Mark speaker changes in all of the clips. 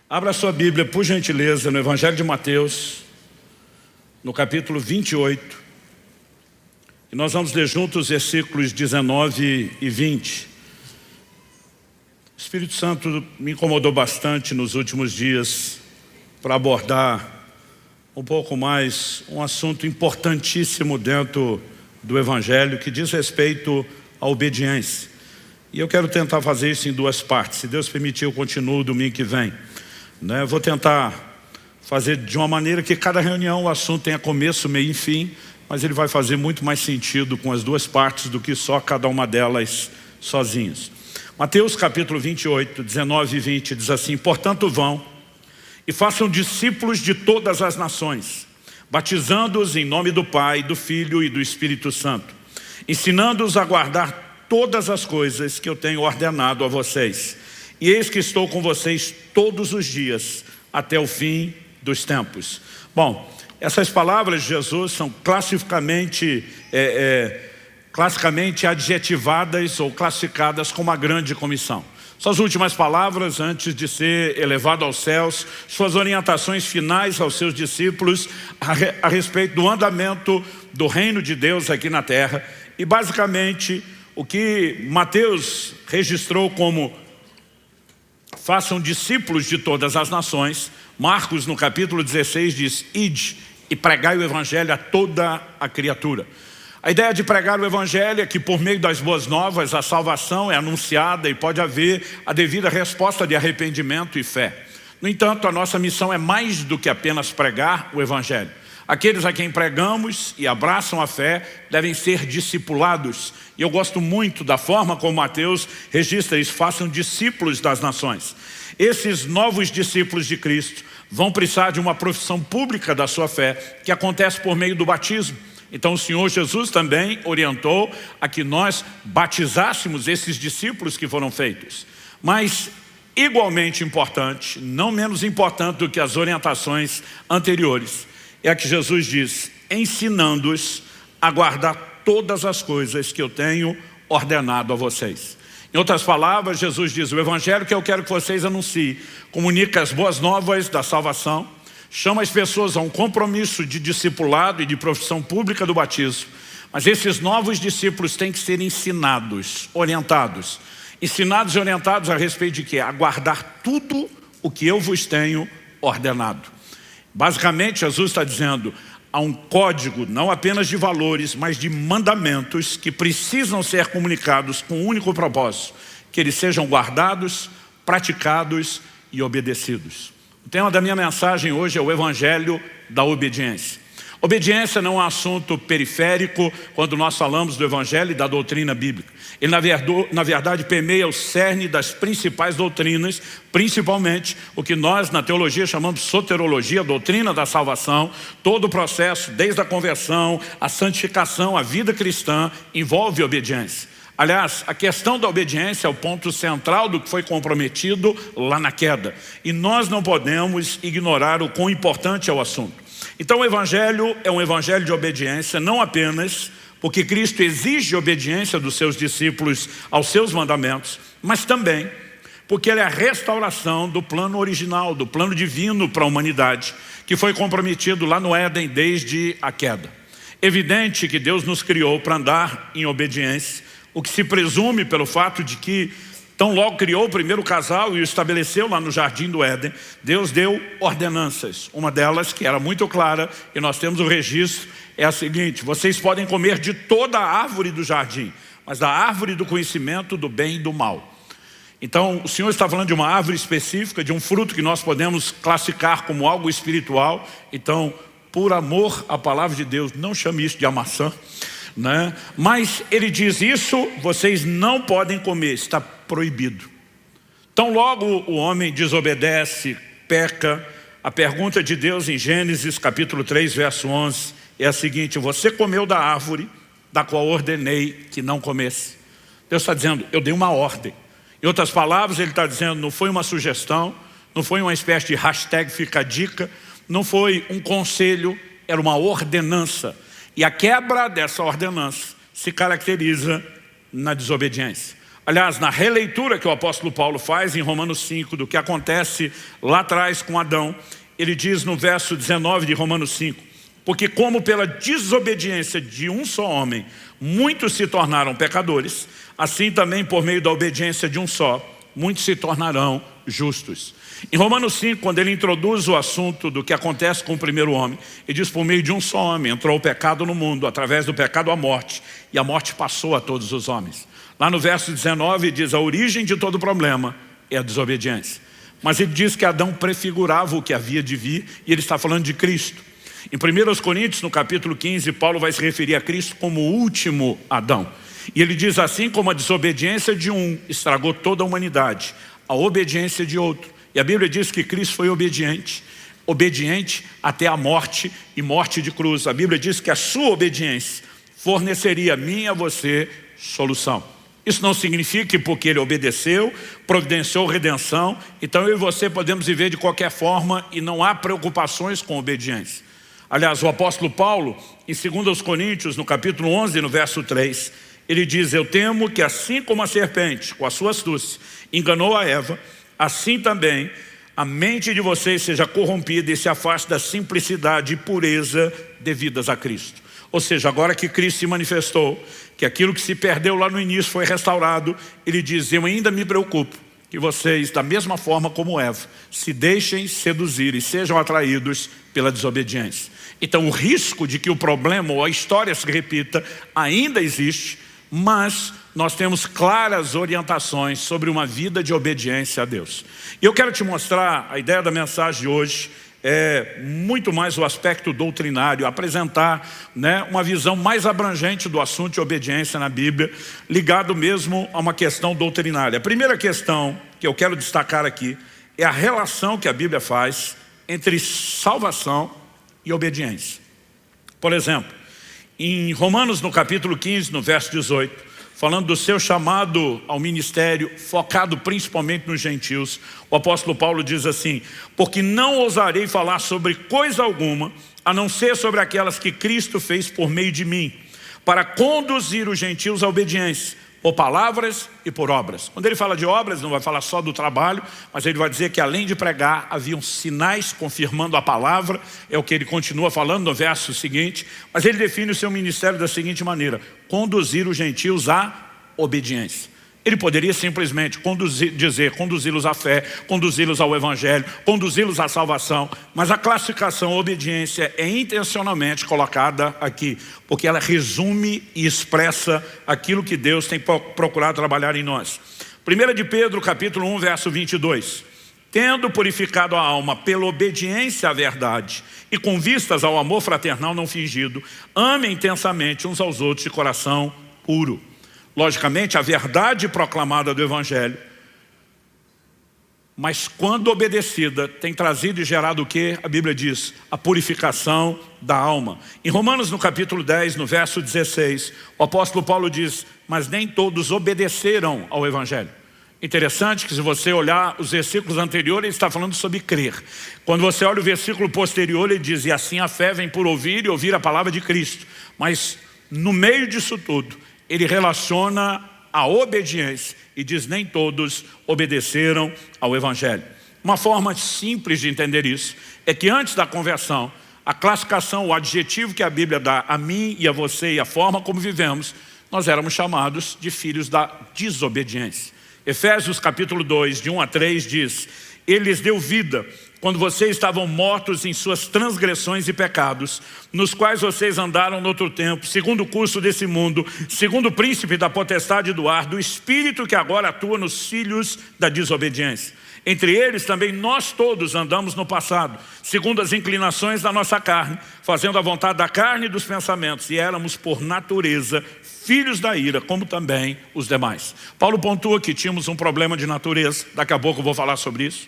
Speaker 1: Abra sua Bíblia, por gentileza, no Evangelho de Mateus, no capítulo 28. E nós vamos ler juntos os versículos 19 e 20. O Espírito Santo me incomodou bastante nos últimos dias para abordar um pouco mais um assunto importantíssimo dentro do Evangelho, que diz respeito à obediência. E eu quero tentar fazer isso em duas partes. Se Deus permitir, eu continuo domingo que vem. Vou tentar fazer de uma maneira que cada reunião o assunto tenha começo, meio e fim, mas ele vai fazer muito mais sentido com as duas partes do que só cada uma delas sozinhas. Mateus capítulo 28, 19 e 20 diz assim: portanto vão e façam discípulos de todas as nações, batizando-os em nome do Pai, do Filho e do Espírito Santo, ensinando-os a guardar todas as coisas que eu tenho ordenado a vocês. E eis que estou com vocês todos os dias, até o fim dos tempos. Bom, essas palavras de Jesus são classicamente adjetivadas ou classificadas como a grande comissão. Suas últimas palavras antes de ser elevado aos céus, suas orientações finais aos seus discípulos a respeito do andamento do reino de Deus aqui na terra. E basicamente o que Mateus registrou como façam discípulos de todas as nações. Marcos no capítulo 16 diz: ide e pregai o evangelho a toda a criatura. A ideia de pregar o evangelho é que por meio das boas novas a salvação é anunciada e pode haver a devida resposta de arrependimento e fé. No entanto, a nossa missão é mais do que apenas pregar o evangelho. Aqueles a quem pregamos e abraçam a fé devem ser discipulados. E eu gosto muito da forma como Mateus registra isso: façam discípulos das nações. Esses novos discípulos de Cristo vão precisar de uma profissão pública da sua fé, que acontece por meio do batismo. Então o Senhor Jesus também orientou a que nós batizássemos esses discípulos que foram feitos. Mas igualmente importante, não menos importante do que as orientações anteriores, é a que Jesus diz: ensinando-os a guardar todas as coisas que eu tenho ordenado a vocês. Em outras palavras, Jesus diz: o evangelho que eu quero que vocês anunciem comunica as boas novas da salvação, chama as pessoas a um compromisso de discipulado e de profissão pública do batismo. Mas esses novos discípulos têm que ser ensinados, orientados. Ensinados e orientados a respeito de quê? A guardar tudo o que eu vos tenho ordenado. Basicamente, Jesus está dizendo: há um código não apenas de valores, mas de mandamentos que precisam ser comunicados com um único propósito: que eles sejam guardados, praticados e obedecidos. O tema da minha mensagem hoje é o Evangelho da obediência. Obediência não é um assunto periférico quando nós falamos do Evangelho e da doutrina bíblica. Ele, na verdade, permeia o cerne das principais doutrinas, principalmente o que nós na teologia chamamos de soterologia, a doutrina da salvação. Todo o processo, desde a conversão, a santificação, a vida cristã, envolve obediência. Aliás, a questão da obediência é o ponto central do que foi comprometido lá na queda. E nós não podemos ignorar o quão importante é o assunto. Então o Evangelho é um evangelho de obediência, não apenas porque Cristo exige obediência dos seus discípulos aos seus mandamentos, mas também porque ele é a restauração do plano original, do plano divino para a humanidade, que foi comprometido lá no Éden desde a queda. Evidente que Deus nos criou para andar em obediência, o que se presume pelo fato de que tão logo criou o primeiro casal e o estabeleceu lá no jardim do Éden, Deus deu ordenanças. Uma delas, que era muito clara, e nós temos o registro, é a seguinte: vocês podem comer de toda a árvore do jardim, mas da árvore do conhecimento do bem e do mal. Então o Senhor está falando de uma árvore específica, de um fruto que nós podemos classificar como algo espiritual. Então, por amor à palavra de Deus, não chame isso de maçã, né? Mas ele diz: isso vocês não podem comer, está proibido. Então logo o homem desobedece, peca. A pergunta de Deus em Gênesis capítulo 3 verso 11 é a seguinte: você comeu da árvore da qual ordenei que não comesse. Deus está dizendo: eu dei uma ordem. Em outras palavras, ele está dizendo: não foi uma sugestão, não foi uma espécie de hashtag fica a dica, não foi um conselho, era uma ordenança. E a quebra dessa ordenança se caracteriza na desobediência. Aliás, na releitura que o apóstolo Paulo faz em Romanos 5, do que acontece lá atrás com Adão, ele diz no verso 19 de Romanos 5, porque como pela desobediência de um só homem, muitos se tornaram pecadores, assim também por meio da obediência de um só, muitos se tornarão justos. Em Romanos 5, quando ele introduz o assunto do que acontece com o primeiro homem, ele diz, por meio de um só homem, entrou o pecado no mundo, através do pecado a morte, e a morte passou a todos os homens. Lá no verso 19 diz, a origem de todo problema é a desobediência. Mas ele diz que Adão prefigurava o que havia de vir, e ele está falando de Cristo. Em 1 Coríntios, no capítulo 15, Paulo vai se referir a Cristo como o último Adão. E ele diz assim, como a desobediência de um estragou toda a humanidade, a obediência de outro. E a Bíblia diz que Cristo foi obediente até a morte e morte de cruz. A Bíblia diz que a sua obediência forneceria a mim e a você solução. Isso não significa que porque ele obedeceu, providenciou redenção, então eu e você podemos viver de qualquer forma e não há preocupações com obediência. Aliás, o apóstolo Paulo, em 2 Coríntios, no capítulo 11, no verso 3, ele diz, eu temo que assim como a serpente, com a sua astúcia, enganou a Eva, assim também a mente de vocês seja corrompida e se afaste da simplicidade e pureza devidas a Cristo. Ou seja, agora que Cristo se manifestou, que aquilo que se perdeu lá no início foi restaurado, ele diz, eu ainda me preocupo que vocês, da mesma forma como Eva, se deixem seduzir e sejam atraídos pela desobediência. Então o risco de que o problema ou a história se repita ainda existe, mas nós temos claras orientações sobre uma vida de obediência a Deus. E eu quero te mostrar, a ideia da mensagem de hoje é muito mais o aspecto doutrinário, apresentar uma visão mais abrangente do assunto de obediência na Bíblia, ligado mesmo a uma questão doutrinária. A primeira questão que eu quero destacar aqui é a relação que a Bíblia faz entre salvação e obediência. Por exemplo, em Romanos, no capítulo 15, no verso 18, falando do seu chamado ao ministério, focado principalmente nos gentios, o apóstolo Paulo diz assim, porque não ousarei falar sobre coisa alguma, a não ser sobre aquelas que Cristo fez por meio de mim, para conduzir os gentios à obediência, por palavras e por obras. Quando ele fala de obras, não vai falar só do trabalho, mas ele vai dizer que além de pregar, haviam sinais confirmando a palavra, é o que ele continua falando no verso seguinte, mas ele define o seu ministério da seguinte maneira, conduzir os gentios à obediência. Ele poderia simplesmente conduzi-los à fé, conduzi-los ao evangelho, conduzi-los à salvação, mas a classificação obediência é intencionalmente colocada aqui, porque ela resume e expressa aquilo que Deus tem procurado trabalhar em nós. 1 de Pedro, capítulo 1, verso 22. Tendo purificado a alma pela obediência à verdade e com vistas ao amor fraternal não fingido, amem intensamente uns aos outros de coração puro. Logicamente, a verdade proclamada do Evangelho, mas quando obedecida, tem trazido e gerado o que? A Bíblia diz, a purificação da alma. Em Romanos, no capítulo 10, no verso 16, o apóstolo Paulo diz, mas nem todos obedeceram ao Evangelho. Interessante que se você olhar os versículos anteriores, ele está falando sobre crer. Quando você olha o versículo posterior, ele diz, e assim a fé vem por ouvir e ouvir a palavra de Cristo. Mas no meio disso tudo, ele relaciona a obediência e diz, nem todos obedeceram ao Evangelho. Uma forma simples de entender isso é que antes da conversão, a classificação, o adjetivo que a Bíblia dá a mim e a você e a forma como vivemos, nós éramos chamados de filhos da desobediência. Efésios capítulo 2, de 1 a 3 diz, ele lhes deu vida quando vocês estavam mortos em suas transgressões e pecados, nos quais vocês andaram no outro tempo, segundo o curso desse mundo, segundo o príncipe da potestade do ar, do espírito que agora atua nos filhos da desobediência. Entre eles também nós todos andamos no passado, segundo as inclinações da nossa carne, fazendo a vontade da carne e dos pensamentos, e éramos por natureza filhos da ira, como também os demais. Paulo pontua que tínhamos um problema de natureza, daqui a pouco eu vou falar sobre isso.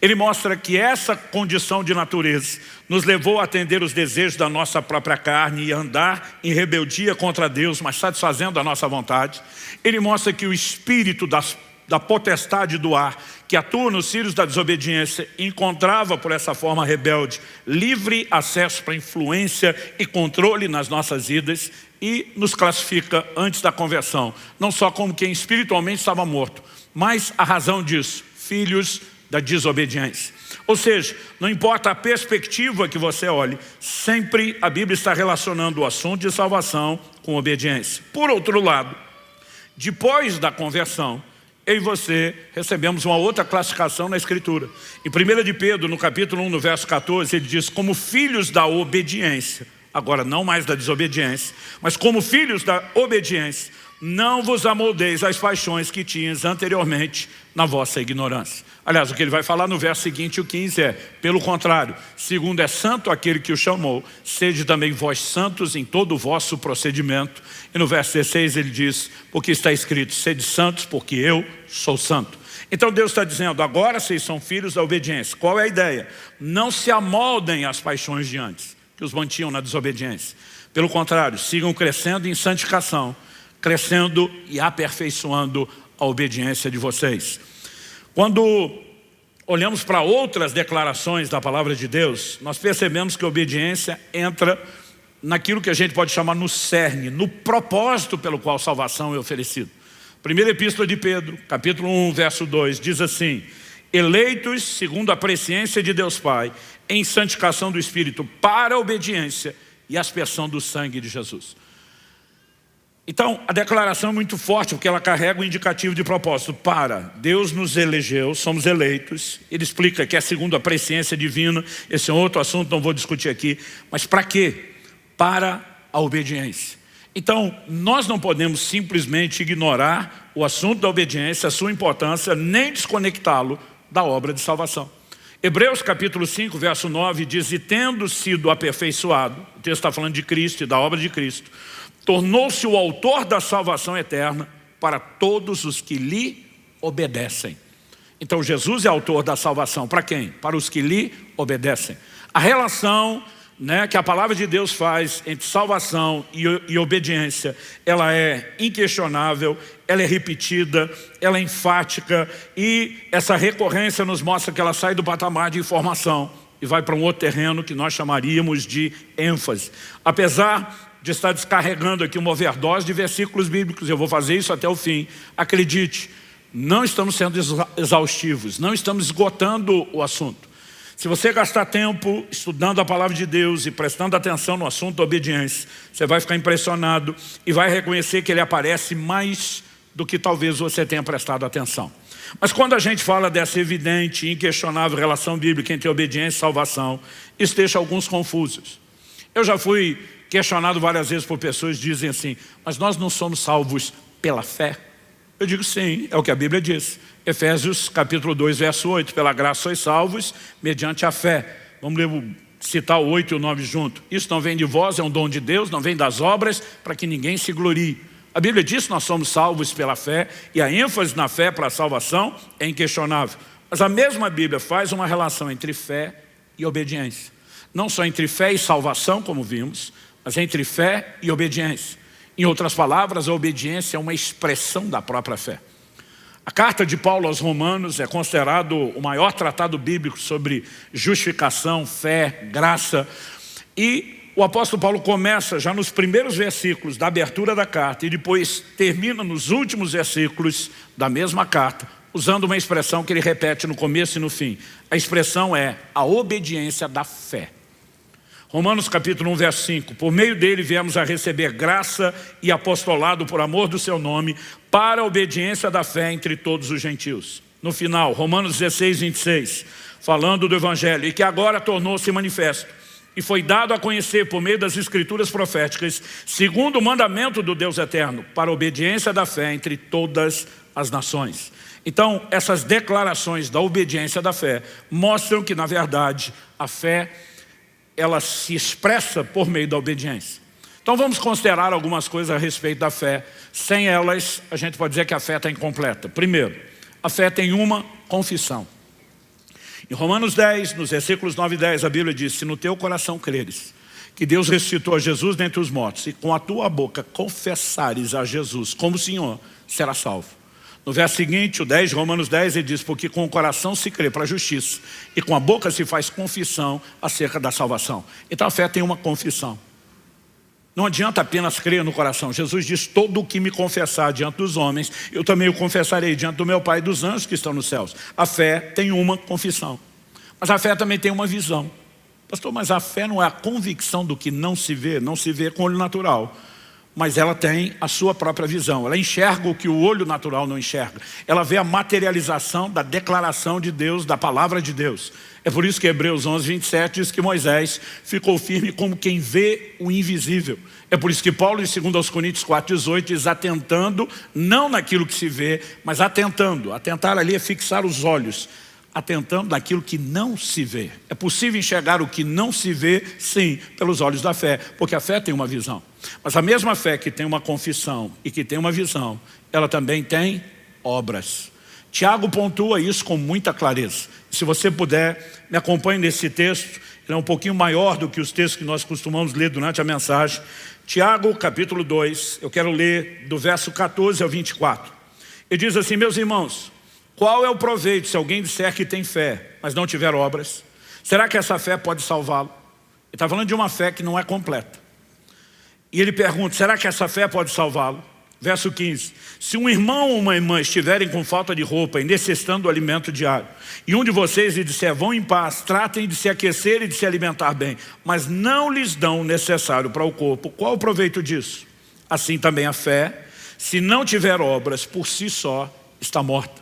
Speaker 1: Ele mostra que essa condição de natureza nos levou a atender os desejos da nossa própria carne e andar em rebeldia contra Deus, mas satisfazendo a nossa vontade. Ele mostra que o espírito das da potestade do ar, que atua nos filhos da desobediência, encontrava por essa forma rebelde livre acesso para influência e controle nas nossas vidas e nos classifica antes da conversão, não só como quem espiritualmente estava morto, mas a razão disso, filhos da desobediência. Ou seja, não importa a perspectiva que você olhe, sempre a Bíblia está relacionando o assunto de salvação com obediência. Por outro lado, depois da conversão, eu e você recebemos uma outra classificação na Escritura. Em 1 de Pedro, no capítulo 1, no verso 14, ele diz, como filhos da obediência, agora não mais da desobediência, mas como filhos da obediência, não vos amoldeis às paixões que tinhas anteriormente na vossa ignorância. Aliás, o que ele vai falar no verso seguinte, o 15, é, pelo contrário, segundo é santo aquele que o chamou, sede também vós santos em todo o vosso procedimento. E no verso 16 ele diz, porque está escrito, sede santos porque eu sou santo. Então Deus está dizendo, agora vocês são filhos da obediência. Qual é a ideia? Não se amoldem às paixões de antes, que os mantinham na desobediência. Pelo contrário, sigam crescendo em santificação, crescendo e aperfeiçoando a obediência de vocês. Quando olhamos para outras declarações da palavra de Deus, nós percebemos que a obediência entra naquilo que a gente pode chamar no cerne, no propósito pelo qual a salvação é oferecida. Primeira epístola de Pedro, capítulo 1, verso 2, diz assim, eleitos segundo a presciência de Deus Pai, em santificação do Espírito, para a obediência e a aspersão do sangue de Jesus. Então, a declaração é muito forte, porque ela carrega o indicativo de propósito. Para, Deus nos elegeu, somos eleitos. Ele explica que é segundo a presciência divina. Esse é outro assunto, não vou discutir aqui. Mas para quê? Para a obediência. Então, nós não podemos simplesmente ignorar o assunto da obediência, a sua importância, nem desconectá-lo da obra de salvação. Hebreus capítulo 5, verso 9 diz, e tendo sido aperfeiçoado, o texto está falando de Cristo e da obra de Cristo, tornou-se o autor da salvação eterna para todos os que lhe obedecem. Então Jesus é autor da salvação para quem? Para os que lhe obedecem. A relação que a palavra de Deus faz entre salvação e obediência, ela é inquestionável, ela é repetida, ela é enfática e essa recorrência nos mostra que ela sai do patamar de informação e vai para um outro terreno que nós chamaríamos de ênfase. Apesar de estar descarregando aqui uma overdose de versículos bíblicos, eu vou fazer isso até o fim. Acredite, não estamos sendo exaustivos, não estamos esgotando o assunto. Se você gastar tempo estudando a palavra de Deus e prestando atenção no assunto da obediência, você vai ficar impressionado e vai reconhecer que ele aparece mais do que talvez você tenha prestado atenção. Mas quando a gente fala dessa evidente e inquestionável relação bíblica entre obediência e salvação, isso deixa alguns confusos. Eu já fui questionado várias vezes por pessoas que dizem assim, mas nós não somos salvos pela fé? Eu digo sim, é o que a Bíblia diz. Efésios capítulo 2, verso 8, pela graça sois salvos mediante a fé. Vamos citar o 8 e o 9 junto. Isso não vem de vós, é um dom de Deus, não vem das obras, para que ninguém se glorie. A Bíblia diz que nós somos salvos pela fé, e a ênfase na fé para a salvação é inquestionável. Mas a mesma Bíblia faz uma relação entre fé e obediência. Não só entre fé e salvação, como vimos, mas entre fé e obediência. Em outras palavras, a obediência é uma expressão da própria fé. A carta de Paulo aos Romanos é considerado o maior tratado bíblico sobre justificação, fé, graça. E o apóstolo Paulo começa já nos primeiros versículos da abertura da carta e depois termina nos últimos versículos da mesma carta, usando uma expressão que ele repete no começo e no fim. A expressão é a obediência da fé. Romanos capítulo 1, verso 5. Por meio dele viemos a receber graça e apostolado por amor do seu nome, para a obediência da fé entre todos os gentios. No final, Romanos 16, 26, falando do Evangelho, e que agora tornou-se manifesto, e foi dado a conhecer por meio das escrituras proféticas, segundo o mandamento do Deus eterno, para a obediência da fé entre todas as nações. Então, essas declarações da obediência da fé mostram que, na verdade, a fé ela se expressa por meio da obediência. Então vamos considerar algumas coisas a respeito da fé. Sem elas, a gente pode dizer que a fé está incompleta. Primeiro, a fé tem uma confissão. Em Romanos 10, nos versículos 9 e 10, a Bíblia diz, se no teu coração creres que Deus ressuscitou a Jesus dentre os mortos, e com a tua boca confessares a Jesus como Senhor, será salvo. No verso seguinte, o 10, Romanos 10, ele diz, porque com o coração se crê para a justiça e com a boca se faz confissão acerca da salvação. Então a fé tem uma confissão. Não adianta apenas crer no coração. Jesus diz, todo o que me confessar diante dos homens, eu também o confessarei diante do meu Pai e dos anjos que estão nos céus. A fé tem uma confissão. Mas a fé também tem uma visão. Pastor, mas a fé não é a convicção do que não se vê com o olho natural. Mas ela tem a sua própria visão. Ela enxerga o que o olho natural não enxerga. Ela vê a materialização da declaração de Deus, da palavra de Deus. É por isso que Hebreus 11, 27 diz que Moisés ficou firme como quem vê o invisível. É por isso que Paulo, em 2 Coríntios 4, 18, diz atentando, não naquilo que se vê, mas atentando. Atentar ali é fixar os olhos. Atentando naquilo que não se vê. É possível enxergar o que não se vê, sim, pelos olhos da fé, porque a fé tem uma visão. Mas a mesma fé que tem uma confissão e que tem uma visão, ela também tem obras. Tiago pontua isso com muita clareza. Se você puder, me acompanhe nesse texto. Ele é um pouquinho maior do que os textos que nós costumamos ler durante a mensagem. Tiago, capítulo 2, eu quero ler do verso 14 ao 24. Ele diz assim, meus irmãos, qual é o proveito se alguém disser que tem fé, mas não tiver obras? Será que essa fé pode salvá-lo? Ele está falando de uma fé que não é completa. E ele pergunta, será que essa fé pode salvá-lo? Verso 15, se um irmão ou uma irmã estiverem com falta de roupa e necessitando do alimento diário, e um de vocês lhe disser, vão em paz, tratem de se aquecer e de se alimentar bem, mas não lhes dão o necessário para o corpo, qual o proveito disso? Assim também a fé, se não tiver obras, por si só, está morta.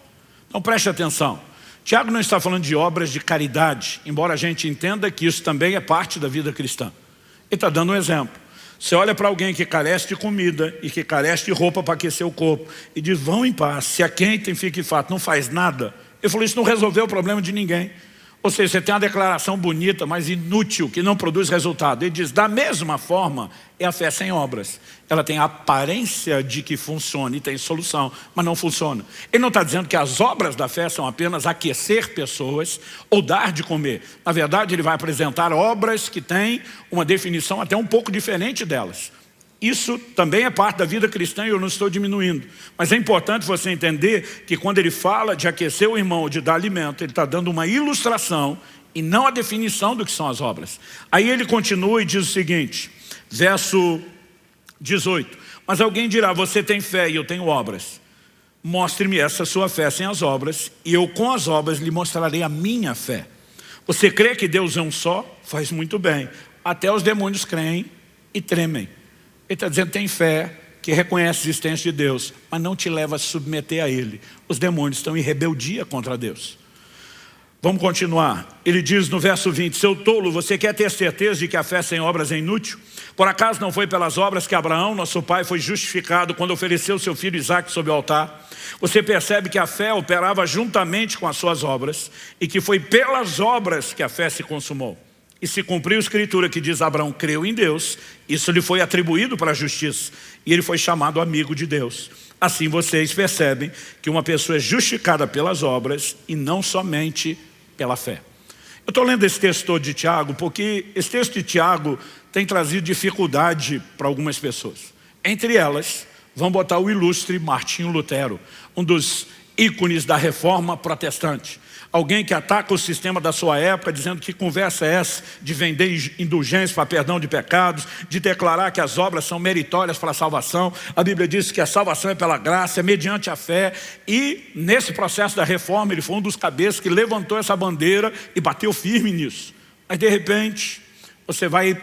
Speaker 1: Então preste atenção, Tiago não está falando de obras de caridade, embora a gente entenda que isso também é parte da vida cristã. Ele está dando um exemplo. Você olha para alguém que carece de comida e que carece de roupa para aquecer o corpo e diz, vão em paz, se aquentem, fiquem fato, não faz nada. Ele falou, isso não resolveu o problema de ninguém. Ou seja, você tem uma declaração bonita, mas inútil, que não produz resultado. Ele diz, da mesma forma, é a fé sem obras. Ela tem a aparência de que funciona e tem solução, mas não funciona. Ele não está dizendo que as obras da fé são apenas aquecer pessoas ou dar de comer. Na verdade, ele vai apresentar obras que têm uma definição até um pouco diferente delas. Isso também é parte da vida cristã e eu não estou diminuindo. Mas é importante você entender que quando ele fala de aquecer o irmão ou de dar alimento, ele está dando uma ilustração e não a definição do que são as obras. Aí ele continua e diz o seguinte, verso 18. Mas alguém dirá, você tem fé e eu tenho obras. Mostre-me essa sua fé sem as obras e eu com as obras lhe mostrarei a minha fé. Você crê que Deus é um só? Faz muito bem. Até os demônios creem e tremem. Ele está dizendo, tem fé, que reconhece a existência de Deus, mas não te leva a se submeter a Ele. Os demônios estão em rebeldia contra Deus. Vamos continuar. Ele diz no verso 20, seu tolo, você quer ter certeza de que a fé sem obras é inútil? Por acaso não foi pelas obras que Abraão, nosso pai, foi justificado quando ofereceu seu filho Isaque sobre o altar? Você percebe que a fé operava juntamente com as suas obras e que foi pelas obras que a fé se consumou. E se cumpriu a escritura que diz Abraão creu em Deus, isso lhe foi atribuído para a justiça. E ele foi chamado amigo de Deus. Assim vocês percebem que uma pessoa é justificada pelas obras e não somente pela fé. Eu estou lendo esse texto todo de Tiago porque esse texto de Tiago tem trazido dificuldade para algumas pessoas. Entre elas, vamos botar o ilustre Martinho Lutero, um dos ícones da reforma protestante. Alguém que ataca o sistema da sua época, dizendo que conversa é essa de vender indulgência para perdão de pecados, de declarar que as obras são meritórias para a salvação. A Bíblia diz que a salvação é pela graça, é mediante a fé. E nesse processo da reforma, ele foi um dos cabeças que levantou essa bandeira e bateu firme nisso. Mas de repente, você vai,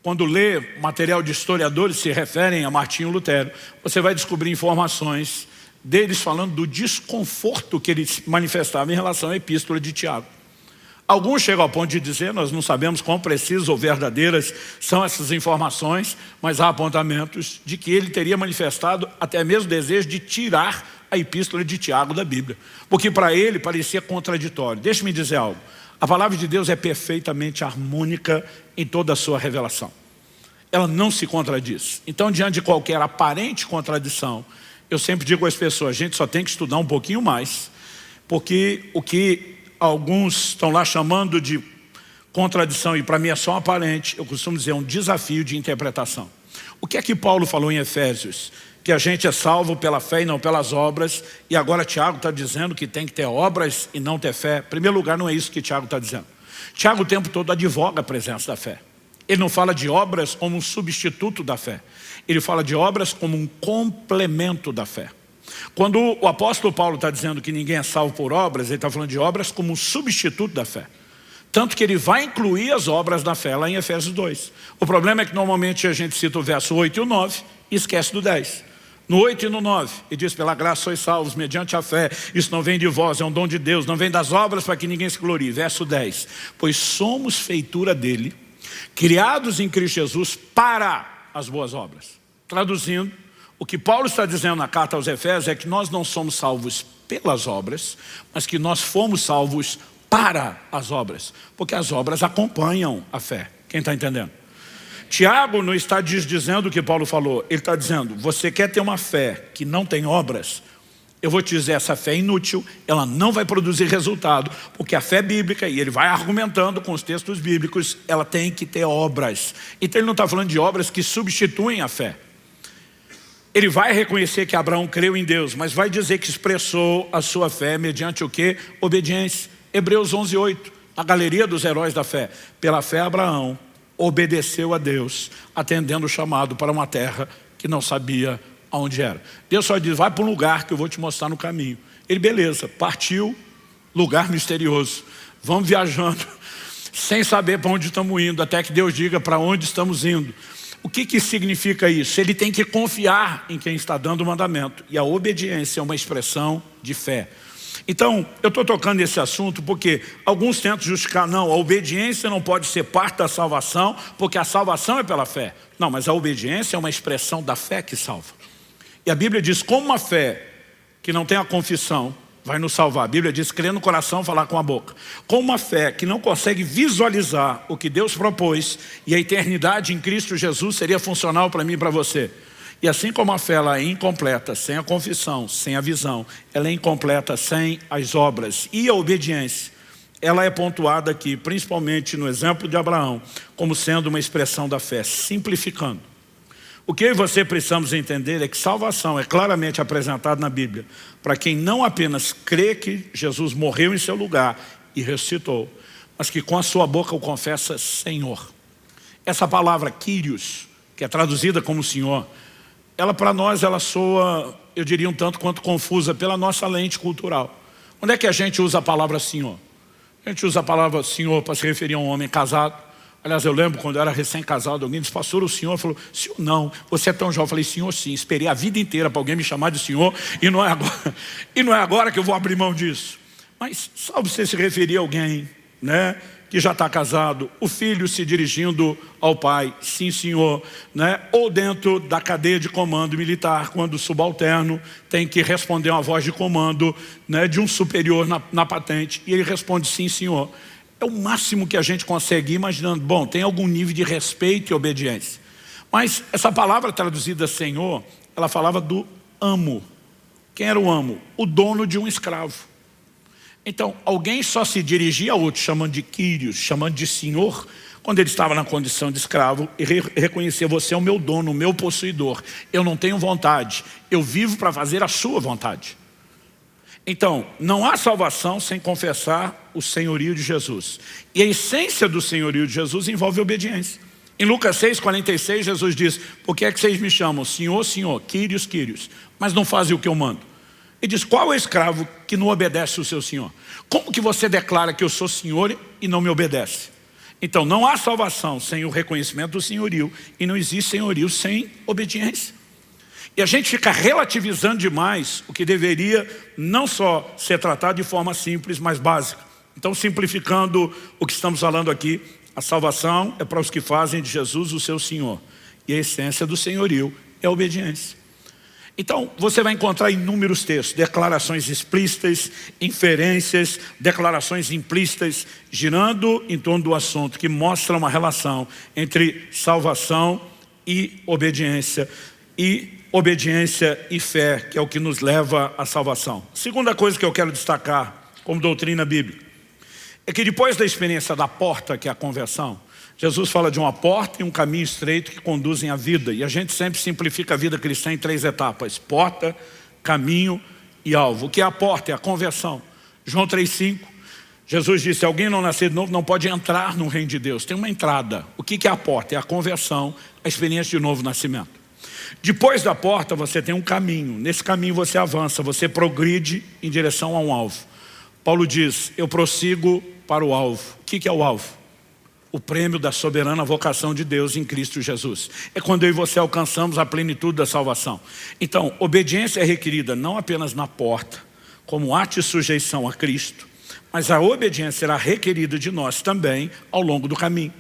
Speaker 1: quando lê material de historiadores que se referem a Martinho Lutero, você vai descobrir informações deles falando do desconforto que ele manifestava em relação à epístola de Tiago. Alguns chegam ao ponto de dizer, nós não sabemos quão precisas ou verdadeiras são essas informações, mas há apontamentos de que ele teria manifestado até mesmo o desejo de tirar a epístola de Tiago da Bíblia, porque para ele parecia contraditório. Deixe-me dizer algo, a palavra de Deus é perfeitamente harmônica em toda a sua revelação. Ela não se contradiz. Então, diante de qualquer aparente contradição, eu sempre digo às pessoas, a gente só tem que estudar um pouquinho mais, porque o que alguns estão lá chamando de contradição, e para mim é só aparente, eu costumo dizer, é um desafio de interpretação. O que é que Paulo falou em Efésios? que a gente é salvo pela fé e não pelas obras, e agora Tiago está dizendo que tem que ter obras e não ter fé. Em primeiro lugar, não é isso que Tiago está dizendo. Tiago o tempo todo advoga a presença da fé. Ele não fala de obras como um substituto da fé. Ele fala de obras como um complemento da fé. Quando o apóstolo Paulo está dizendo que ninguém é salvo por obras, ele está falando de obras como um substituto da fé. Tanto que ele vai incluir as obras da fé lá em Efésios 2. O problema é que normalmente a gente cita o verso 8 e o 9 e esquece do 10. No 8 e no 9, ele diz: pela graça sois salvos mediante a fé. Isso não vem de vós, é um dom de Deus. Não vem das obras para que ninguém se glorie. Verso 10. Pois somos feitura dele, criados em Cristo Jesus para as boas obras. Traduzindo, o que Paulo está dizendo na carta aos Efésios é que nós não somos salvos pelas obras, mas que nós fomos salvos para as obras. Porque as obras acompanham a fé. Quem está entendendo? Tiago não está dizendo o que Paulo falou. Ele está dizendo: você quer ter uma fé que não tem obras? Eu vou te dizer, essa fé é inútil, ela não vai produzir resultado, porque a fé bíblica, e ele vai argumentando com os textos bíblicos, ela tem que ter obras. Então ele não está falando de obras que substituem a fé. Ele vai reconhecer que Abraão creu em Deus, mas vai dizer que expressou a sua fé mediante o quê? Obediência. Hebreus 11:8, a galeria dos heróis da fé. Pela fé Abraão obedeceu a Deus, atendendo o chamado para uma terra que não sabia aonde era. Deus só diz: vai para um lugar que eu vou te mostrar no caminho. Ele, beleza, partiu, lugar misterioso. Vamos viajando, sem saber para onde estamos indo, até que Deus diga para onde estamos indo. O que significa isso? Ele tem que confiar em quem está dando o mandamento. E a obediência é uma expressão de fé. Então, eu estou tocando nesse assunto porque alguns tentam justificar: não, a obediência não pode ser parte da salvação, porque a salvação é pela fé. Não, mas a obediência é uma expressão da fé que salva. E a Bíblia diz: como uma fé que não tem a confissão vai nos salvar. A Bíblia diz: crer no coração, falar com a boca. Com uma fé que não consegue visualizar o que Deus propôs, e a eternidade em Cristo Jesus seria funcional para mim e para você. E assim como a fé ela é incompleta sem a confissão, sem a visão, ela é incompleta sem as obras. E a obediência, ela é pontuada aqui, principalmente no exemplo de Abraão, como sendo uma expressão da fé, simplificando. O que eu e você precisamos entender é que salvação é claramente apresentada na Bíblia para quem não apenas crê que Jesus morreu em seu lugar e ressuscitou, mas que com a sua boca o confessa Senhor. Essa palavra Kyrios, que é traduzida como Senhor, ela para nós ela soa, eu diria, um tanto quanto confusa pela nossa lente cultural. Onde é que a gente usa a palavra Senhor? A gente usa a palavra Senhor para se referir a um homem casado. Aliás, eu lembro quando eu era recém-casado, alguém disse: pastor, o senhor? Falou: senhor não, você é tão jovem. Eu falei: senhor sim, esperei a vida inteira para alguém me chamar de senhor, e não é agora que eu vou abrir mão disso. Mas salve você se referir a alguém, né, que já está casado, o filho se dirigindo ao pai: sim senhor, né? Ou dentro da cadeia de comando militar, quando o subalterno tem que responder uma voz de comando, né, de um superior na patente, e ele responde: sim senhor. É o máximo que a gente consegue ir imaginando. Bom, tem algum nível de respeito e obediência. Mas essa palavra traduzida Senhor, ela falava do amo. Quem era o amo? O dono de um escravo. Então, alguém só se dirigia a outro chamando de Kyrios, chamando de Senhor, quando ele estava na condição de escravo e reconhecia: você é o meu dono, o meu possuidor. Eu não tenho vontade, eu vivo para fazer a sua vontade. Então, não há salvação sem confessar o senhorio de Jesus. E a essência do senhorio de Jesus envolve obediência. Em Lucas 6,46, Jesus diz: por que é que vocês me chamam Senhor, Senhor, Kyrios, Kyrios, mas não fazem o que eu mando? Ele diz: qual é o escravo que não obedece o seu senhor? Como que você declara que eu sou senhor e não me obedece? Então, não há salvação sem o reconhecimento do senhorio, e não existe senhorio sem obediência. E a gente fica relativizando demais o que deveria não só ser tratado de forma simples, mas básica. Então, simplificando o que estamos falando aqui, a salvação é para os que fazem de Jesus o seu Senhor. E a essência do senhorio é a obediência. Então, você vai encontrar inúmeros textos, declarações explícitas, inferências, declarações implícitas, girando em torno do assunto, que mostram uma relação entre salvação e obediência e fé, que é o que nos leva à salvação. Segunda coisa que eu quero destacar como doutrina bíblica é que depois da experiência da porta, que é a conversão, Jesus fala de uma porta e um caminho estreito que conduzem à vida. E a gente sempre simplifica a vida cristã em 3 etapas: porta, caminho e alvo. O que é a porta? É a conversão. João 3,5, Jesus disse: se alguém não nascer de novo não pode entrar no reino de Deus. Tem uma entrada. O que é a porta? É a conversão, a experiência de novo nascimento. Depois da porta você tem um caminho. Nesse caminho você avança, você progride em direção a um alvo. Paulo diz: eu prossigo para o alvo. O que é o alvo? O prêmio da soberana vocação de Deus em Cristo Jesus. É quando eu e você alcançamos a plenitude da salvação. Então, obediência é requerida não apenas na porta, como ato de sujeição a Cristo, mas a obediência será requerida de nós também ao longo do caminho.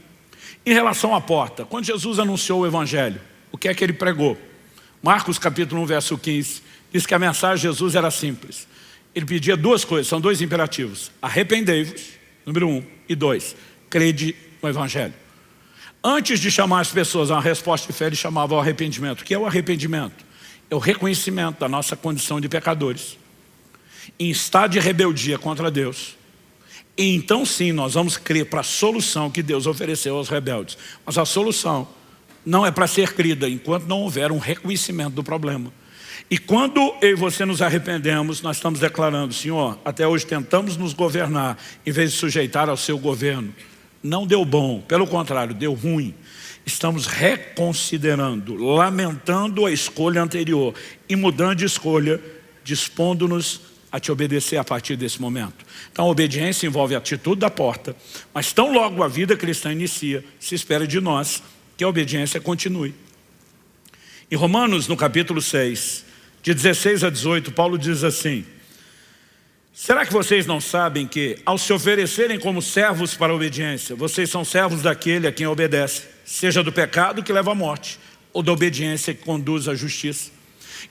Speaker 1: Em relação à porta, quando Jesus anunciou o Evangelho, o que é que ele pregou? Marcos capítulo 1, verso 15, diz que a mensagem de Jesus era simples. Ele pedia 2 coisas, são 2 imperativos: arrependei-vos, número 1, e 2, crede no Evangelho. Antes de chamar as pessoas a uma resposta de fé, ele chamava ao arrependimento. O que é o arrependimento? É o reconhecimento da nossa condição de pecadores, em estado de rebeldia contra Deus. E então sim, nós vamos crer para a solução que Deus ofereceu aos rebeldes. Mas a solução não é para ser crida enquanto não houver um reconhecimento do problema. E quando eu e você nos arrependemos, nós estamos declarando: Senhor, até hoje tentamos nos governar em vez de sujeitar ao seu governo. Não deu bom, pelo contrário, deu ruim. Estamos reconsiderando, lamentando a escolha anterior e mudando de escolha, dispondo-nos a te obedecer a partir desse momento. Então a obediência envolve a atitude da porta, mas tão logo a vida cristã inicia, se espera de nós que a obediência continue. Em Romanos, no capítulo 6, de 16 a 18, Paulo diz assim: será que vocês não sabem que, ao se oferecerem como servos para a obediência, vocês são servos daquele a quem obedece, seja do pecado que leva à morte, ou da obediência que conduz à justiça?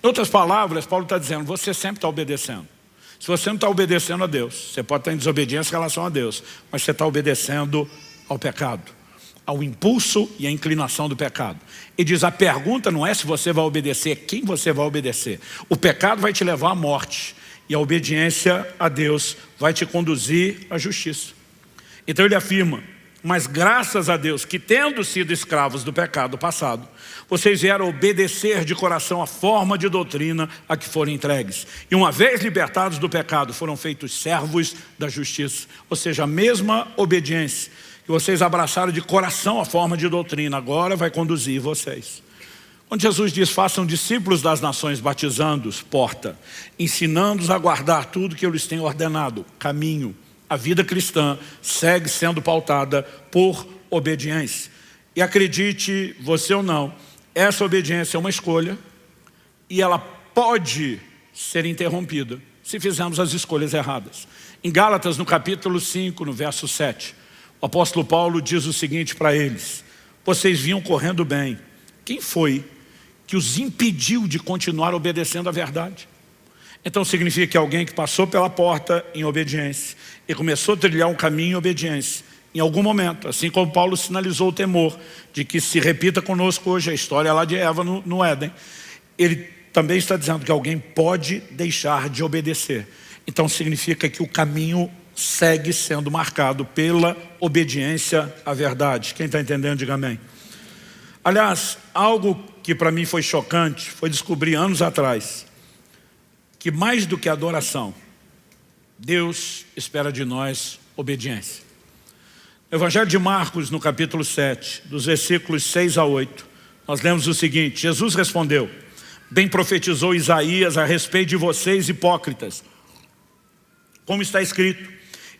Speaker 1: Em outras palavras, Paulo está dizendo: você sempre está obedecendo. Se você não está obedecendo a Deus, você pode estar em desobediência em relação a Deus, mas você está obedecendo ao pecado, ao impulso e à inclinação do pecado. E diz: a pergunta não é se você vai obedecer, é quem você vai obedecer. O pecado vai te levar à morte, e a obediência a Deus vai te conduzir à justiça. Então ele afirma: mas graças a Deus que, tendo sido escravos do pecado passado, vocês vieram obedecer de coração a forma de doutrina a que foram entregues. E uma vez libertados do pecado, foram feitos servos da justiça. Ou seja, a mesma obediência que vocês abraçaram de coração a forma de doutrina, agora vai conduzir vocês. Quando Jesus diz: façam discípulos das nações, batizando-os, porta, ensinando-os a guardar tudo que eu lhes tenho ordenado, caminho. A vida cristã segue sendo pautada por obediência. E acredite você ou não, essa obediência é uma escolha e ela pode ser interrompida se fizermos as escolhas erradas. Em Gálatas, no capítulo 5, no verso 7, o apóstolo Paulo diz o seguinte para eles: vocês vinham correndo bem. Quem foi que os impediu de continuar obedecendo à verdade? Então significa que alguém que passou pela porta em obediência e começou a trilhar um caminho em obediência, em algum momento, assim como Paulo sinalizou o temor de que se repita conosco hoje a história lá de Eva no Éden, ele também está dizendo que alguém pode deixar de obedecer. Então significa que o caminho segue sendo marcado pela obediência à verdade. Quem está entendendo, diga amém. Aliás, algo que para mim foi chocante foi descobrir anos atrás que mais do que adoração, Deus espera de nós obediência. No Evangelho de Marcos, no capítulo 7, dos versículos 6 a 8, nós lemos o seguinte: Jesus respondeu: bem profetizou Isaías a respeito de vocês, hipócritas. Como está escrito: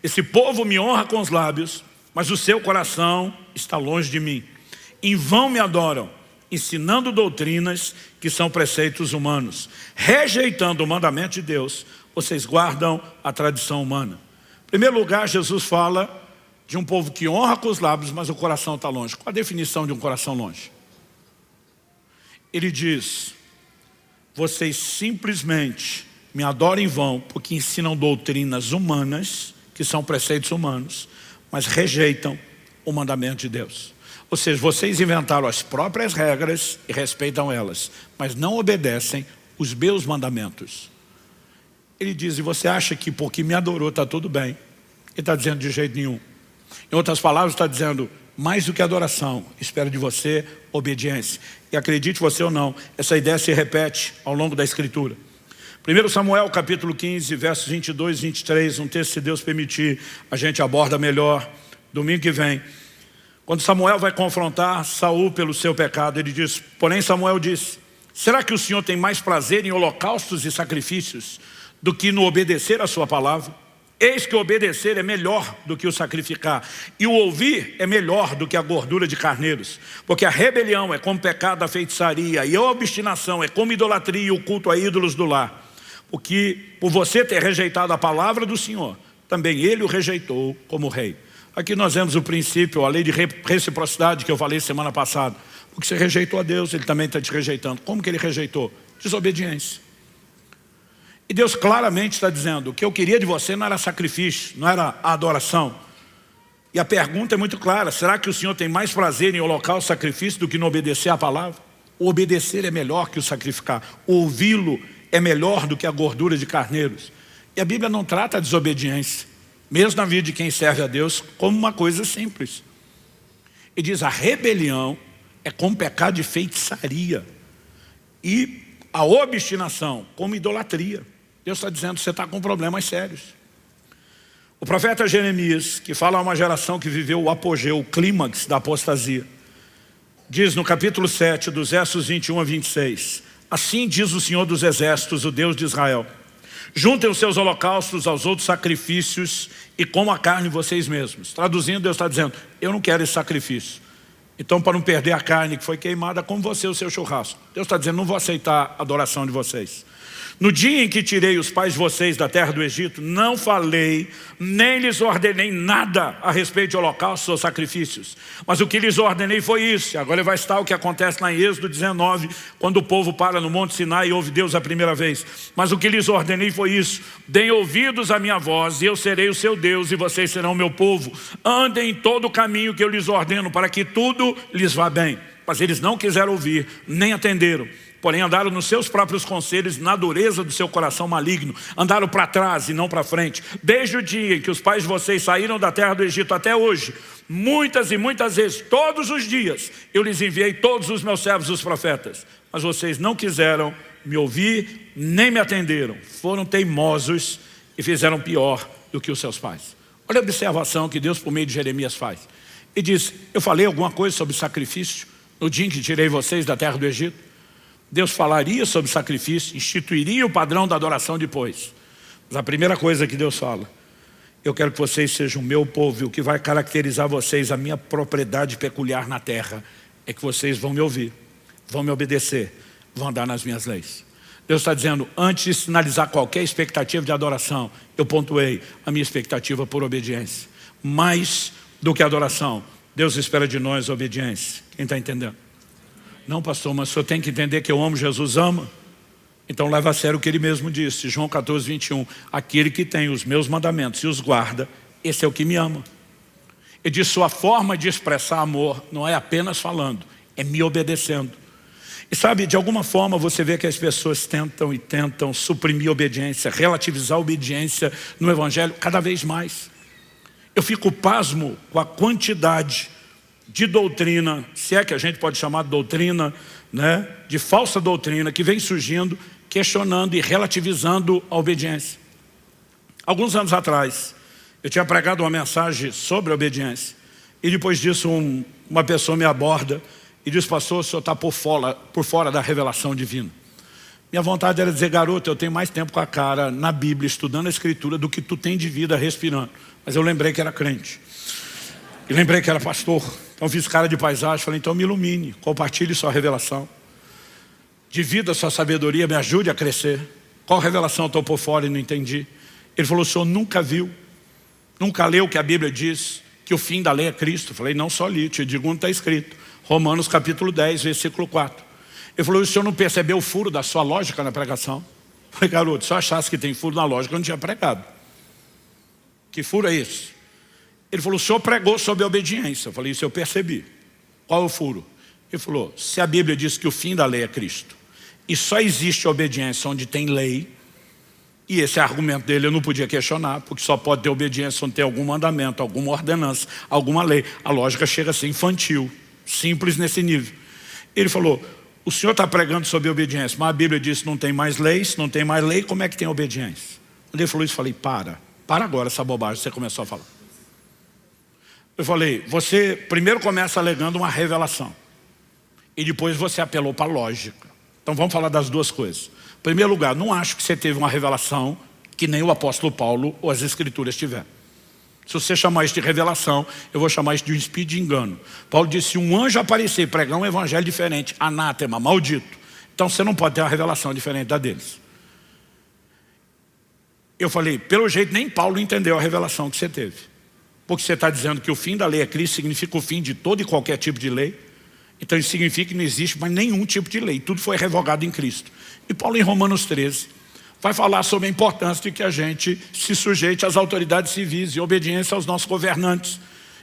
Speaker 1: esse povo me honra com os lábios, mas o seu coração está longe de mim. Em vão me adoram, ensinando doutrinas que são preceitos humanos. Rejeitando o mandamento de Deus, vocês guardam a tradição humana. Em primeiro lugar, Jesus fala de um povo que honra com os lábios, mas o coração está longe. Qual a definição de um coração longe? Ele diz: vocês simplesmente me adoram em vão porque ensinam doutrinas humanas, que são preceitos humanos, mas rejeitam o mandamento de Deus. Ou seja, vocês inventaram as próprias regras e respeitam elas, mas não obedecem os meus mandamentos. Ele diz: e você acha que porque me adorou está tudo bem? Ele está dizendo: de jeito nenhum. Em outras palavras, está dizendo: mais do que adoração, espero de você obediência. E acredite você ou não, essa ideia se repete ao longo da Escritura. 1 Samuel capítulo 15, versos 22 e 23, um texto, se Deus permitir, a gente aborda melhor domingo que vem. Quando Samuel vai confrontar Saul pelo seu pecado, ele diz, porém Samuel disse, será que o Senhor tem mais prazer em holocaustos e sacrifícios do que no obedecer a sua palavra? Eis que o obedecer é melhor do que o sacrificar, e o ouvir é melhor do que a gordura de carneiros. Porque a rebelião é como pecado da feitiçaria, e a obstinação é como idolatria e o culto a ídolos do lar. Porque por você ter rejeitado a palavra do Senhor, também ele o rejeitou como rei. Aqui nós vemos o princípio, a lei de reciprocidade que eu falei semana passada. Porque você rejeitou a Deus, ele também está te rejeitando. Como que ele rejeitou? Desobediência. E Deus claramente está dizendo, o que eu queria de você não era sacrifício, não era a adoração. E a pergunta é muito clara, será que o Senhor tem mais prazer em holocausto e sacrifício do que no obedecer a palavra? O obedecer é melhor que o sacrificar, o ouvi-lo é melhor do que a gordura de carneiros. E a Bíblia não trata a desobediência, mesmo na vida de quem serve a Deus, como uma coisa simples. E diz, a rebelião é como pecado de feitiçaria e a obstinação como idolatria. Deus está dizendo, você está com problemas sérios. O profeta Jeremias, que fala a uma geração que viveu o apogeu, o clímax da apostasia, diz no capítulo 7, dos versos 21 a 26, assim diz o Senhor dos Exércitos, o Deus de Israel, juntem os seus holocaustos aos outros sacrifícios e comam a carne vocês mesmos. Traduzindo, Deus está dizendo, eu não quero esse sacrifício. Então, para não perder a carne que foi queimada, como você o seu churrasco. Deus está dizendo, não vou aceitar a adoração de vocês. No dia em que tirei os pais de vocês da terra do Egito, não falei, nem lhes ordenei nada a respeito de holocaustos ou sacrifícios. Mas o que lhes ordenei foi isso. Agora vai estar o que acontece lá em Êxodo 19, quando o povo para no Monte Sinai e ouve Deus a primeira vez. Mas o que lhes ordenei foi isso. Deem ouvidos à minha voz, e eu serei o seu Deus, e vocês serão o meu povo. Andem em todo o caminho que eu lhes ordeno, para que tudo lhes vá bem. Mas eles não quiseram ouvir, nem atenderam. Porém andaram nos seus próprios conselhos, na dureza do seu coração maligno. Andaram para trás e não para frente. Desde o dia em que os pais de vocês saíram da terra do Egito até hoje, muitas e muitas vezes, todos os dias, eu lhes enviei todos os meus servos, os profetas. Mas vocês não quiseram me ouvir, nem me atenderam. Foram teimosos e fizeram pior do que os seus pais. Olha a observação que Deus por meio de Jeremias faz. E diz, eu falei alguma coisa sobre sacrifício no dia em que tirei vocês da terra do Egito? Deus falaria sobre sacrifício, instituiria o padrão da adoração depois. Mas a primeira coisa que Deus fala, eu quero que vocês sejam o meu povo, e o que vai caracterizar vocês, a minha propriedade peculiar na terra, é que vocês vão me ouvir, vão me obedecer, vão andar nas minhas leis. Deus está dizendo, antes de sinalizar qualquer expectativa de adoração, eu pontuei a minha expectativa por obediência. Mais do que adoração, Deus espera de nós obediência. Quem está entendendo? Não, pastor, mas o senhor tem que entender que eu amo Jesus, ama. Então leva a sério o que ele mesmo disse, João 14, 21. Aquele que tem os meus mandamentos e os guarda, esse é o que me ama. Ele diz, sua forma de expressar amor não é apenas falando, é me obedecendo. E sabe, de alguma forma você vê que as pessoas tentam suprimir a obediência, relativizar a obediência no Evangelho cada vez mais. Eu fico pasmo com a quantidade de doutrina, se é que a gente pode chamar de doutrina, né, de falsa doutrina que vem surgindo, questionando e relativizando a obediência. Alguns anos atrás, eu tinha pregado uma mensagem sobre a obediência, e depois disso uma pessoa me aborda e diz, pastor, o senhor está por fora da revelação divina. Minha vontade era dizer, garoto, eu tenho mais tempo com a cara na Bíblia, estudando a Escritura, do que tu tem de vida respirando. Mas eu lembrei que era crente. E lembrei que era pastor. Então fiz cara de paisagem, falei, então me ilumine, compartilhe sua revelação. Divida sua sabedoria, me ajude a crescer. Qual revelação eu estou por fora e não entendi? Ele falou, o senhor nunca viu, nunca leu o que a Bíblia diz, que o fim da lei é Cristo. Eu falei, não só li, te digo onde está escrito. Romanos capítulo 10, versículo 4. Ele falou, o senhor não percebeu o furo da sua lógica na pregação? Eu falei, garoto, se eu achasse que tem furo na lógica, eu não tinha pregado. Que furo é esse? Ele falou, o senhor pregou sobre a obediência. Eu falei, isso eu percebi. Qual é o furo? Ele falou, se a Bíblia diz que o fim da lei é Cristo, e só existe a obediência onde tem lei, E esse argumento dele eu não podia questionar, porque só pode ter obediência quando tem algum mandamento, alguma ordenança, alguma lei. A lógica chega a ser infantil, simples nesse nível. Ele falou, o senhor está pregando sobre obediência, mas a Bíblia diz que não tem mais lei, se não tem mais lei, como é que tem obediência? Quando ele falou isso, eu falei, para agora essa bobagem, você começou a falar. Eu falei, você primeiro começa alegando uma revelação, e depois você apelou para a lógica. Então vamos falar das duas coisas. Em primeiro lugar, não acho que você teve uma revelação que nem o apóstolo Paulo ou as escrituras tiveram. Se você chamar isso de revelação, eu vou chamar isso de um espírito de engano. Paulo disse, se um anjo aparecer e pregar um evangelho diferente, anátema, maldito, então você não pode ter uma revelação diferente da deles. Eu falei, pelo jeito nem Paulo entendeu a revelação que você teve. Porque você está dizendo que o fim da lei é Cristo, significa o fim de todo e qualquer tipo de lei. Então isso significa que não existe mais nenhum tipo de lei, tudo foi revogado em Cristo. E Paulo em Romanos 13 vai falar sobre a importância de que a gente se sujeite às autoridades civis e obediência aos nossos governantes.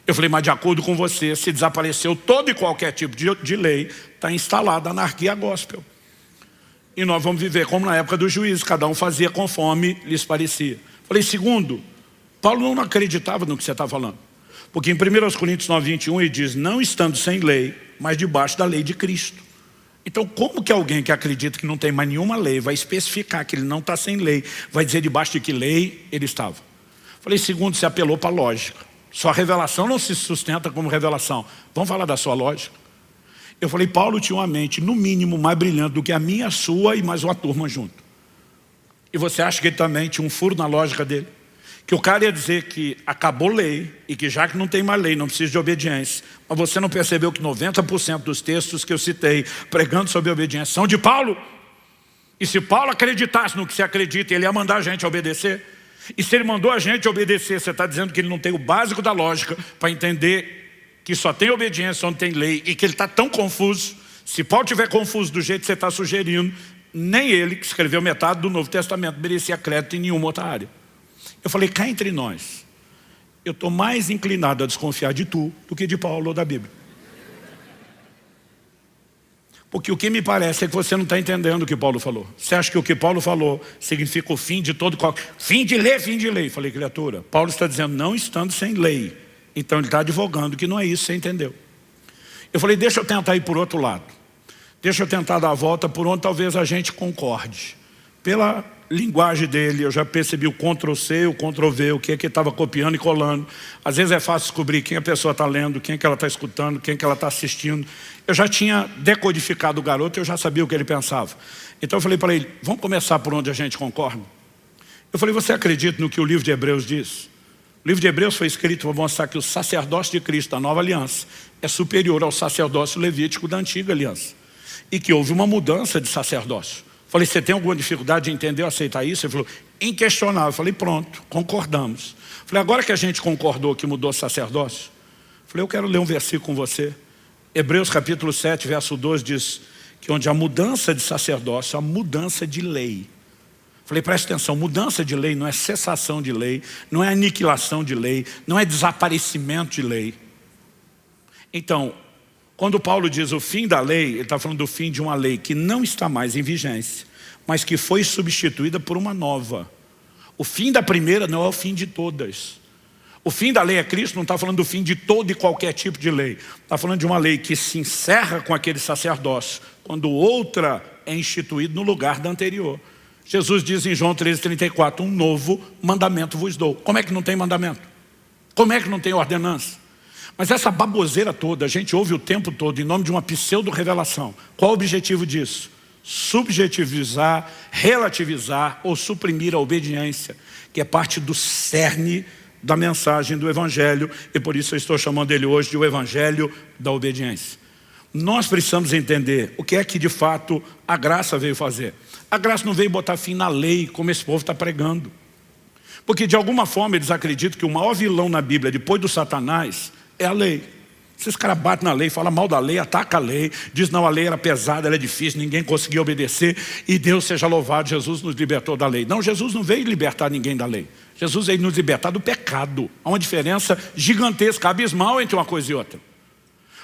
Speaker 1: Eu falei, mas de acordo com você, se desapareceu todo e qualquer tipo de lei, está instalada a anarquia gospel. E nós vamos viver como na época dos juízes, cada um fazia conforme lhes parecia. Falei, segundo, Paulo não acreditava no que você está falando. Porque em 1 Coríntios 9:21 ele diz, não estando sem lei, mas debaixo da lei de Cristo. Então como que alguém que acredita que não tem mais nenhuma lei vai especificar que ele não está sem lei, vai dizer debaixo de que lei ele estava? Falei, segundo, você apelou para a lógica. Sua revelação não se sustenta como revelação. Vamos falar da sua lógica? Eu falei, Paulo tinha uma mente no mínimo mais brilhante do que a minha, a sua e mais uma turma junto. E você acha que ele também tinha um furo na lógica dele? Que o cara ia dizer que acabou lei e que já que não tem mais lei, não precisa de obediência. Mas você não percebeu que 90% dos textos que eu citei pregando sobre obediência são de Paulo? E se Paulo acreditasse no que você acredita, ele ia mandar a gente obedecer? E se ele mandou a gente obedecer, você está dizendo que ele não tem o básico da lógica para entender que só tem obediência onde tem lei e que ele está tão confuso. Se Paulo estiver confuso do jeito que você está sugerindo, nem ele, que escreveu metade do Novo Testamento, merecia crédito em nenhuma outra área. Eu falei, cá entre nós, eu estou mais inclinado a desconfiar de tu do que de Paulo ou da Bíblia. Porque o que me parece é que você não está entendendo o que Paulo falou. Você acha que o que Paulo falou significa o fim de todo qualquer... Fim de lei, fim de lei. Falei, criatura, Paulo está dizendo não estando sem lei. Então ele está advogando que não é isso, você entendeu. Eu falei, deixa eu tentar ir por outro lado. Deixa eu tentar dar a volta por onde talvez a gente concorde. Pela linguagem dele, eu já percebi o Ctrl+C, o Ctrl+V, o que é que ele estava copiando e colando. Às vezes é fácil descobrir quem a pessoa está lendo, quem é que ela está escutando, quem é que ela está assistindo. Eu já tinha decodificado o garoto, eu já sabia o que ele pensava. Então eu falei para ele, vamos começar por onde a gente concorda? Eu falei, você acredita no que o livro de Hebreus diz? O livro de Hebreus foi escrito para mostrar que o sacerdócio de Cristo da nova aliança é superior ao sacerdócio levítico da antiga aliança. E que houve uma mudança de sacerdócio. Falei, você tem alguma dificuldade de entender ou aceitar isso? Ele falou, inquestionável. Eu falei, pronto, concordamos. Falei, agora que a gente concordou que mudou o sacerdócio, falei, eu quero ler um versículo com você. Hebreus capítulo 7, verso 12 diz que onde a mudança de sacerdócio, a mudança de lei. Falei, presta atenção, mudança de lei não é cessação de lei, não é aniquilação de lei, não é desaparecimento de lei. Então, quando Paulo diz o fim da lei, ele está falando do fim de uma lei que não está mais em vigência, mas que foi substituída por uma nova. O fim da primeira não é o fim de todas. O fim da lei é Cristo, não está falando do fim de todo e qualquer tipo de lei. Está falando de uma lei que se encerra com aquele sacerdócio, quando outra é instituída no lugar da anterior. Jesus diz em João 13:34, um novo mandamento vos dou. Como é que não tem mandamento? Como é que não tem ordenança? Mas essa baboseira toda, a gente ouve o tempo todo em nome de uma pseudo-revelação. Qual o objetivo disso? Subjetivizar, relativizar ou suprimir a obediência, que é parte do cerne da mensagem do Evangelho, e por isso eu estou chamando ele hoje de o Evangelho da obediência. Nós precisamos entender o que é que de fato a graça veio fazer. A graça não veio botar fim na lei, como esse povo está pregando. Porque de alguma forma eles acreditam que o maior vilão na Bíblia, depois do Satanás, é a lei. Esses caras batem na lei, falam mal da lei, atacam a lei, diz não, a lei era pesada, ela é difícil, ninguém conseguia obedecer, e Deus seja louvado, Jesus nos libertou da lei. Não, Jesus não veio libertar ninguém da lei. Jesus veio nos libertar do pecado. Há uma diferença gigantesca, abismal entre uma coisa e outra.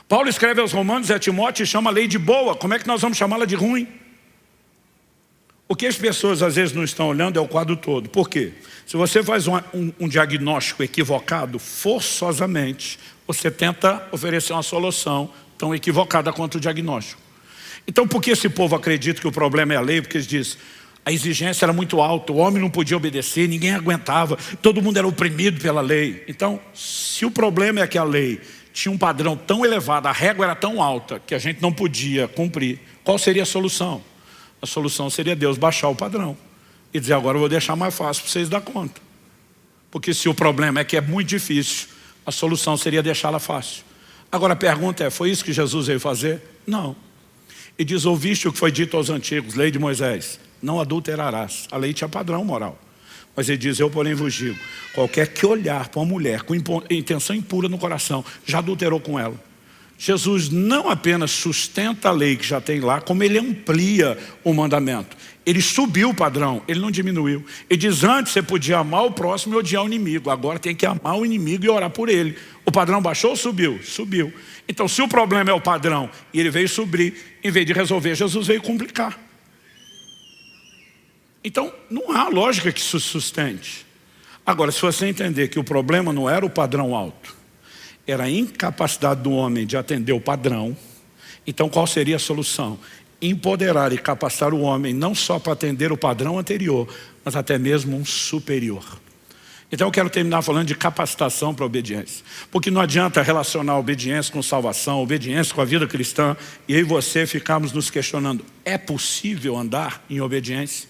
Speaker 1: Paulo escreve aos Romanos e a Timóteo e chama a lei de boa. Como é que nós vamos chamá-la de ruim? O que as pessoas às vezes não estão olhando é o quadro todo. Por quê? Se você faz um diagnóstico equivocado, forçosamente, você tenta oferecer uma solução tão equivocada quanto o diagnóstico. Então, por que esse povo acredita que o problema é a lei? Porque eles dizem, a exigência era muito alta, o homem não podia obedecer, ninguém aguentava, todo mundo era oprimido pela lei. Então, se o problema é que a lei tinha um padrão tão elevado, a régua era tão alta, que a gente não podia cumprir, qual seria a solução? A solução seria Deus baixar o padrão e dizer, agora eu vou deixar mais fácil para vocês dar conta. Porque se o problema é que é muito difícil, a solução seria deixá-la fácil. Agora a pergunta é, foi isso que Jesus veio fazer? Não. E diz, ouviste o que foi dito aos antigos, lei de Moisés, não adulterarás. A lei tinha padrão moral. Mas ele diz, eu porém vos digo, qualquer que olhar para uma mulher com intenção impura no coração, já adulterou com ela. Jesus não apenas sustenta a lei que já tem lá, como ele amplia o mandamento. Ele subiu o padrão, ele não diminuiu. Ele diz, antes você podia amar o próximo e odiar o inimigo, agora tem que amar o inimigo e orar por ele. O padrão baixou ou subiu? Subiu. Então se o problema é o padrão e ele veio subir, em vez de resolver, Jesus veio complicar. Então não há lógica que isso sustente. Agora, se você entender que o problema não era o padrão alto, era a incapacidade do homem de atender o padrão, então qual seria a solução? Empoderar e capacitar o homem não só para atender o padrão anterior, mas até mesmo um superior. Então eu quero terminar falando de capacitação para a obediência. Porque não adianta relacionar a obediência com salvação, a obediência com a vida cristã, e eu e você ficarmos nos questionando, é possível andar em obediência?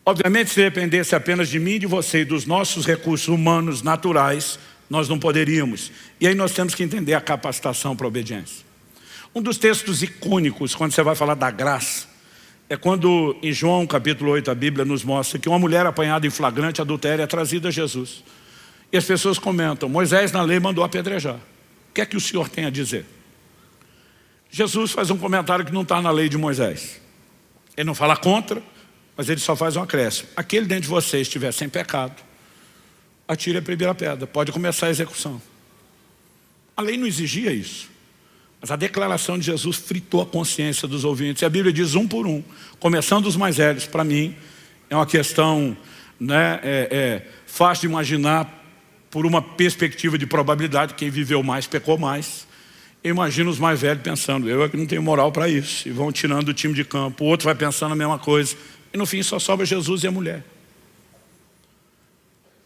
Speaker 1: Obviamente, se dependesse apenas de mim e de você e dos nossos recursos humanos naturais, nós não poderíamos. E aí nós temos que entender a capacitação para a obediência. Um dos textos icônicos, quando você vai falar da graça, é quando em João capítulo 8 a Bíblia nos mostra que uma mulher apanhada em flagrante adultério é trazida a Jesus. E as pessoas comentam, Moisés na lei mandou apedrejar. O que é que o Senhor tem a dizer? Jesus faz um comentário que não está na lei de Moisés. Ele não fala contra, mas ele só faz um acréscimo. Aquele dentro de vocês estiver sem pecado, atire a primeira pedra, pode começar a execução. A lei não exigia isso. Mas a declaração de Jesus fritou a consciência dos ouvintes. E a Bíblia diz um por um, começando os mais velhos. Para mim, é uma questão fácil de imaginar por uma perspectiva de probabilidade. Quem viveu mais, pecou mais. Eu imagino os mais velhos pensando, eu é que não tenho moral para isso. E vão tirando do time de campo. O outro vai pensando a mesma coisa. E no fim só sobra Jesus e a mulher.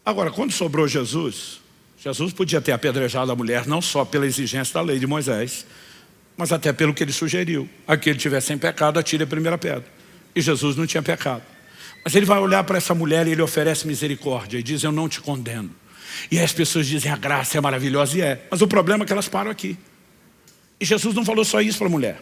Speaker 1: Agora, quando sobrou Jesus, Jesus podia ter apedrejado a mulher não só pela exigência da lei de Moisés, mas até pelo que ele sugeriu. Aquele que tiver sem pecado, atire a primeira pedra. E Jesus não tinha pecado. Mas ele vai olhar para essa mulher e ele oferece misericórdia e diz, eu não te condeno. E aí as pessoas dizem, a graça é maravilhosa, e é. Mas o problema é que elas param aqui. E Jesus não falou só isso para a mulher.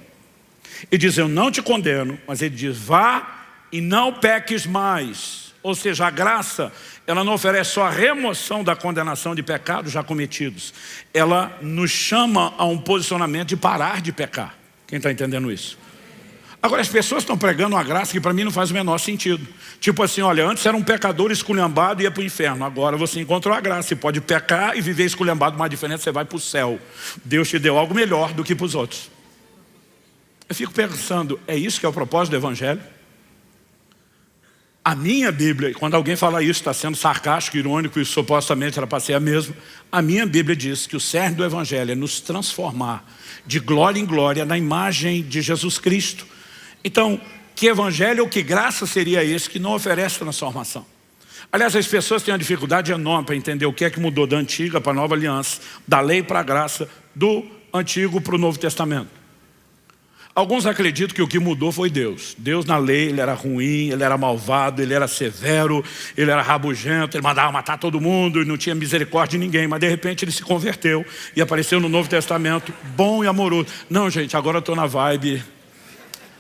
Speaker 1: Ele diz, eu não te condeno, mas ele diz, vá e não peques mais. Ou seja, a graça, ela não oferece só a remoção da condenação de pecados já cometidos. Ela nos chama a um posicionamento de parar de pecar. Quem está entendendo isso? Agora, as pessoas estão pregando uma graça que para mim não faz o menor sentido. Tipo assim, olha, antes era um pecador esculhambado e ia para o inferno. Agora você encontrou a graça. Você pode pecar e viver esculhambado, mas a diferença você vai para o céu. Deus te deu algo melhor do que para os outros. Eu fico pensando, é isso que é o propósito do Evangelho? A minha Bíblia, quando alguém fala isso, está sendo sarcástico, irônico e supostamente era para ser a mesma. A minha Bíblia diz que o cerne do Evangelho é nos transformar de glória em glória na imagem de Jesus Cristo. Então, que Evangelho ou que graça seria esse que não oferece transformação? Aliás, as pessoas têm uma dificuldade enorme para entender o que é que mudou da antiga para a nova aliança, da lei para a graça, do antigo para o Novo Testamento. Alguns acreditam que o que mudou foi Deus. Deus na lei, ele era ruim, ele era malvado, ele era severo, ele era rabugento, ele mandava matar todo mundo e não tinha misericórdia de ninguém. Mas de repente ele se converteu e apareceu no Novo Testamento bom e amoroso. Não, gente, agora eu estou na vibe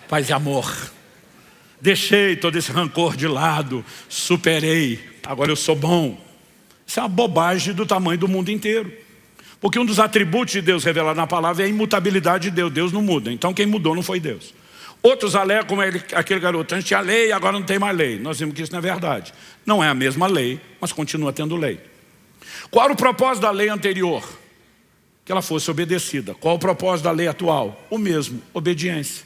Speaker 1: paz e amor. Deixei todo esse rancor de lado, superei, agora eu sou bom. Isso é uma bobagem do tamanho do mundo inteiro. Porque um dos atributos de Deus revelado na palavra é a imutabilidade de Deus. Deus não muda. Então quem mudou não foi Deus. Outros alegam como aquele garoto. Antes tinha lei, agora não tem mais lei. Nós vimos que isso não é verdade. Não é a mesma lei, mas continua tendo lei. Qual era o propósito da lei anterior? Que ela fosse obedecida. Qual o propósito da lei atual? O mesmo, obediência.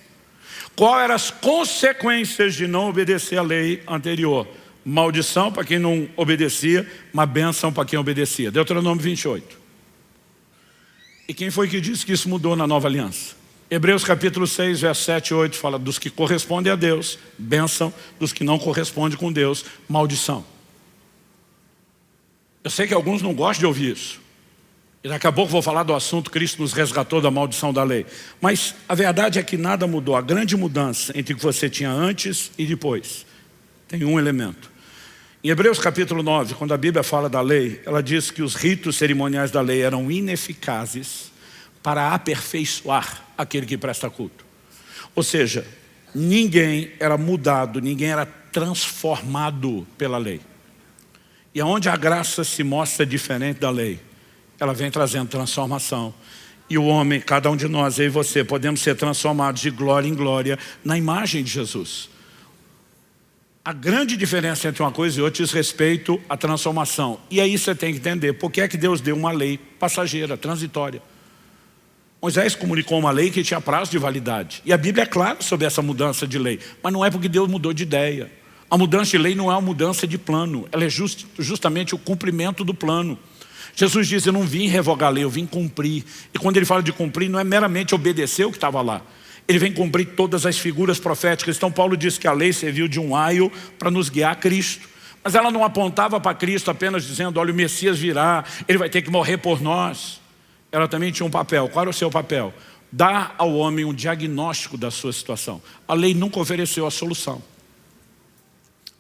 Speaker 1: Quais eram as consequências de não obedecer à lei anterior? Maldição para quem não obedecia, uma bênção para quem obedecia. Deuteronômio 28. E quem foi que disse que isso mudou na nova aliança? Hebreus capítulo 6, verso 7 e 8 fala dos que correspondem a Deus, bênção, dos que não correspondem com Deus, maldição. Eu sei que alguns não gostam de ouvir isso. E daqui a pouco vou falar do assunto, Cristo nos resgatou da maldição da lei. Mas a verdade é que nada mudou. A grande mudança entre o que você tinha antes e depois tem um elemento. Em Hebreus capítulo 9, quando a Bíblia fala da lei, ela diz que os ritos cerimoniais da lei eram ineficazes para aperfeiçoar aquele que presta culto. Ou seja, ninguém era mudado, ninguém era transformado pela lei. E aonde a graça se mostra diferente da lei, ela vem trazendo transformação. E o homem, cada um de nós, eu e você, podemos ser transformados de glória em glória na imagem de Jesus. A grande diferença entre uma coisa e outra diz respeito à transformação. E aí você tem que entender por que é que Deus deu uma lei passageira, transitória. Moisés comunicou uma lei que tinha prazo de validade. E a Bíblia é clara sobre essa mudança de lei. Mas não é porque Deus mudou de ideia. A mudança de lei não é uma mudança de plano. Ela é justamente o cumprimento do plano. Jesus diz, eu não vim revogar a lei, eu vim cumprir. E quando ele fala de cumprir, não é meramente obedecer o que estava lá. Ele vem cumprir todas as figuras proféticas. Então Paulo diz que a lei serviu de um aio para nos guiar a Cristo. Mas ela não apontava para Cristo apenas dizendo, olha, o Messias virá, ele vai ter que morrer por nós. Ela também tinha um papel. Qual era o seu papel? Dar ao homem um diagnóstico da sua situação. A lei nunca ofereceu a solução,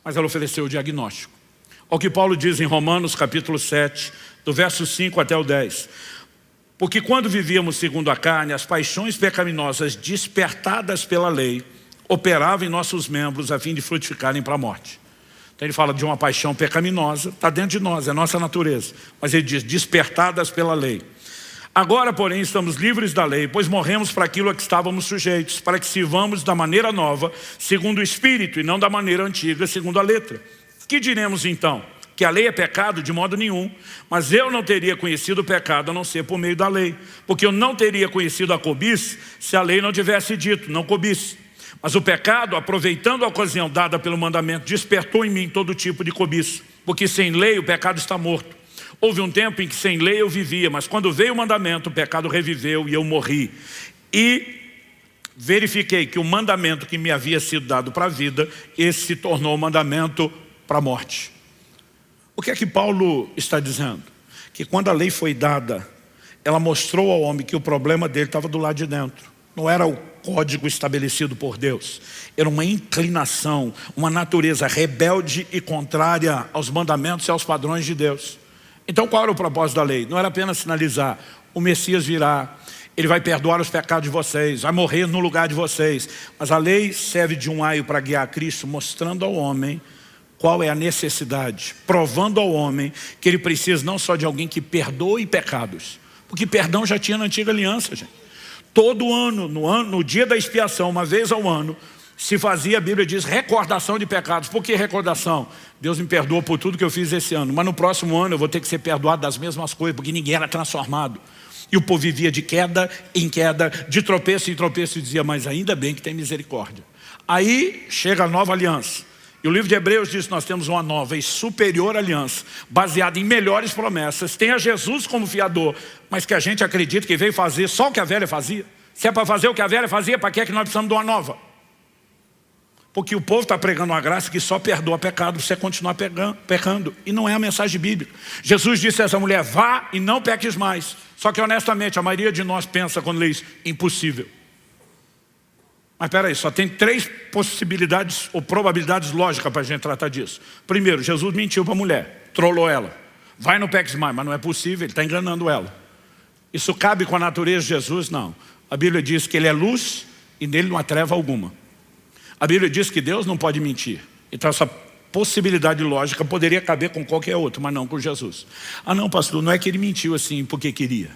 Speaker 1: mas ela ofereceu o diagnóstico. Olha o que Paulo diz em Romanos capítulo 7, do verso 5 até o 10. Porque quando vivíamos segundo a carne, as paixões pecaminosas despertadas pela lei operavam em nossos membros a fim de frutificarem para a morte. Então ele fala de uma paixão pecaminosa, está dentro de nós, é nossa natureza. Mas ele diz, despertadas pela lei. Agora, porém, estamos livres da lei, pois morremos para aquilo a que estávamos sujeitos, para que sirvamos da maneira nova, segundo o Espírito, e não da maneira antiga, segundo a letra. Que diremos então? Que a lei é pecado? De modo nenhum. Mas eu não teria conhecido o pecado a não ser por meio da lei. Porque eu não teria conhecido a cobiça se a lei não tivesse dito, não cobice. Mas o pecado, aproveitando a ocasião dada pelo mandamento, despertou em mim todo tipo de cobiça. Porque sem lei o pecado está morto. Houve um tempo em que sem lei eu vivia, mas quando veio o mandamento, o pecado reviveu e eu morri. E verifiquei que o mandamento que me havia sido dado para a vida, esse se tornou o mandamento para a morte. O que é que Paulo está dizendo? Que quando a lei foi dada, ela mostrou ao homem que o problema dele estava do lado de dentro. Não era o código estabelecido por Deus. Era uma inclinação, uma natureza rebelde e contrária aos mandamentos e aos padrões de Deus. Então qual era o propósito da lei? Não era apenas sinalizar, o Messias virá, ele vai perdoar os pecados de vocês, vai morrer no lugar de vocês. Mas a lei serve de um aio para guiar Cristo, mostrando ao homem qual é a necessidade, provando ao homem que ele precisa não só de alguém que perdoe pecados, porque perdão já tinha na antiga aliança, gente. Todo ano, no dia da expiação, uma vez ao ano, se fazia, a Bíblia diz, recordação de pecados. Por que recordação? Deus me perdoa por tudo que eu fiz esse ano, mas no próximo ano eu vou ter que ser perdoado das mesmas coisas, porque ninguém era transformado. E o povo vivia de queda em queda, de tropeço em tropeço, e dizia, mas ainda bem que tem misericórdia. Aí chega a nova aliança. E o livro de Hebreus diz que nós temos uma nova e superior aliança, baseada em melhores promessas. Tem a Jesus como fiador, mas que a gente acredita que veio fazer só o que a velha fazia. Se é para fazer o que a velha fazia, para que é que nós precisamos de uma nova? Porque o povo está pregando uma graça que só perdoa pecado, você continuar pecando. E não é a mensagem bíblica. Jesus disse a essa mulher, vá e não peques mais. Só que honestamente, a maioria de nós pensa quando lê isso, impossível. Mas espera aí, só tem 3 possibilidades ou probabilidades lógicas para a gente tratar disso. Primeiro, Jesus mentiu para a mulher, trollou ela. Vai no peques mais, mas não é possível, ele está enganando ela. Isso cabe com a natureza de Jesus? Não. A Bíblia diz que ele é luz e nele não há treva alguma. A Bíblia diz que Deus não pode mentir. Então essa possibilidade lógica poderia caber com qualquer outro, mas não com Jesus. Ah não, pastor, não é que ele mentiu assim porque queria.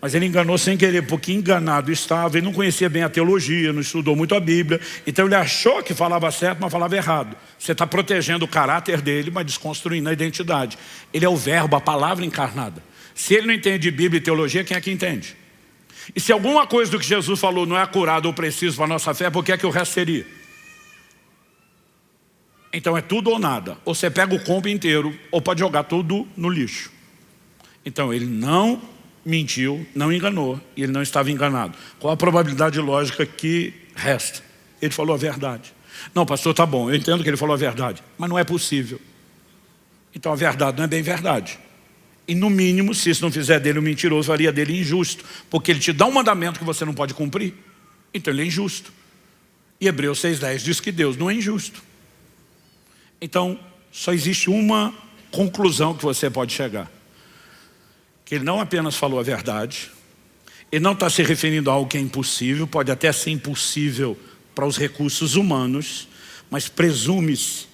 Speaker 1: Mas ele enganou sem querer, porque enganado estava. Ele não conhecia bem a teologia, não estudou muito a Bíblia. Então ele achou que falava certo, mas falava errado. Você está protegendo o caráter dele, mas desconstruindo a identidade. Ele é o verbo, a palavra encarnada. Se ele não entende Bíblia e teologia, quem é que entende? E se alguma coisa do que Jesus falou não é acurado ou preciso para a nossa fé, por que é que o resto seria? Então é tudo ou nada. Ou você pega o combo inteiro, ou pode jogar tudo no lixo. Então ele não mentiu, não enganou, e ele não estava enganado. Qual a probabilidade lógica que resta? Ele falou a verdade. Não, pastor, tá bom, eu entendo que ele falou a verdade, mas não é possível. Então a verdade não é bem verdade. E no mínimo, se isso não fizer dele um mentiroso, faria dele injusto. Porque ele te dá um mandamento que você não pode cumprir. Então ele é injusto. E Hebreus 6,10 diz que Deus não é injusto. Então só existe uma conclusão que você pode chegar. Que ele não apenas falou a verdade. Ele não está se referindo a algo que é impossível. Pode até ser impossível para os recursos humanos. Mas presume-se,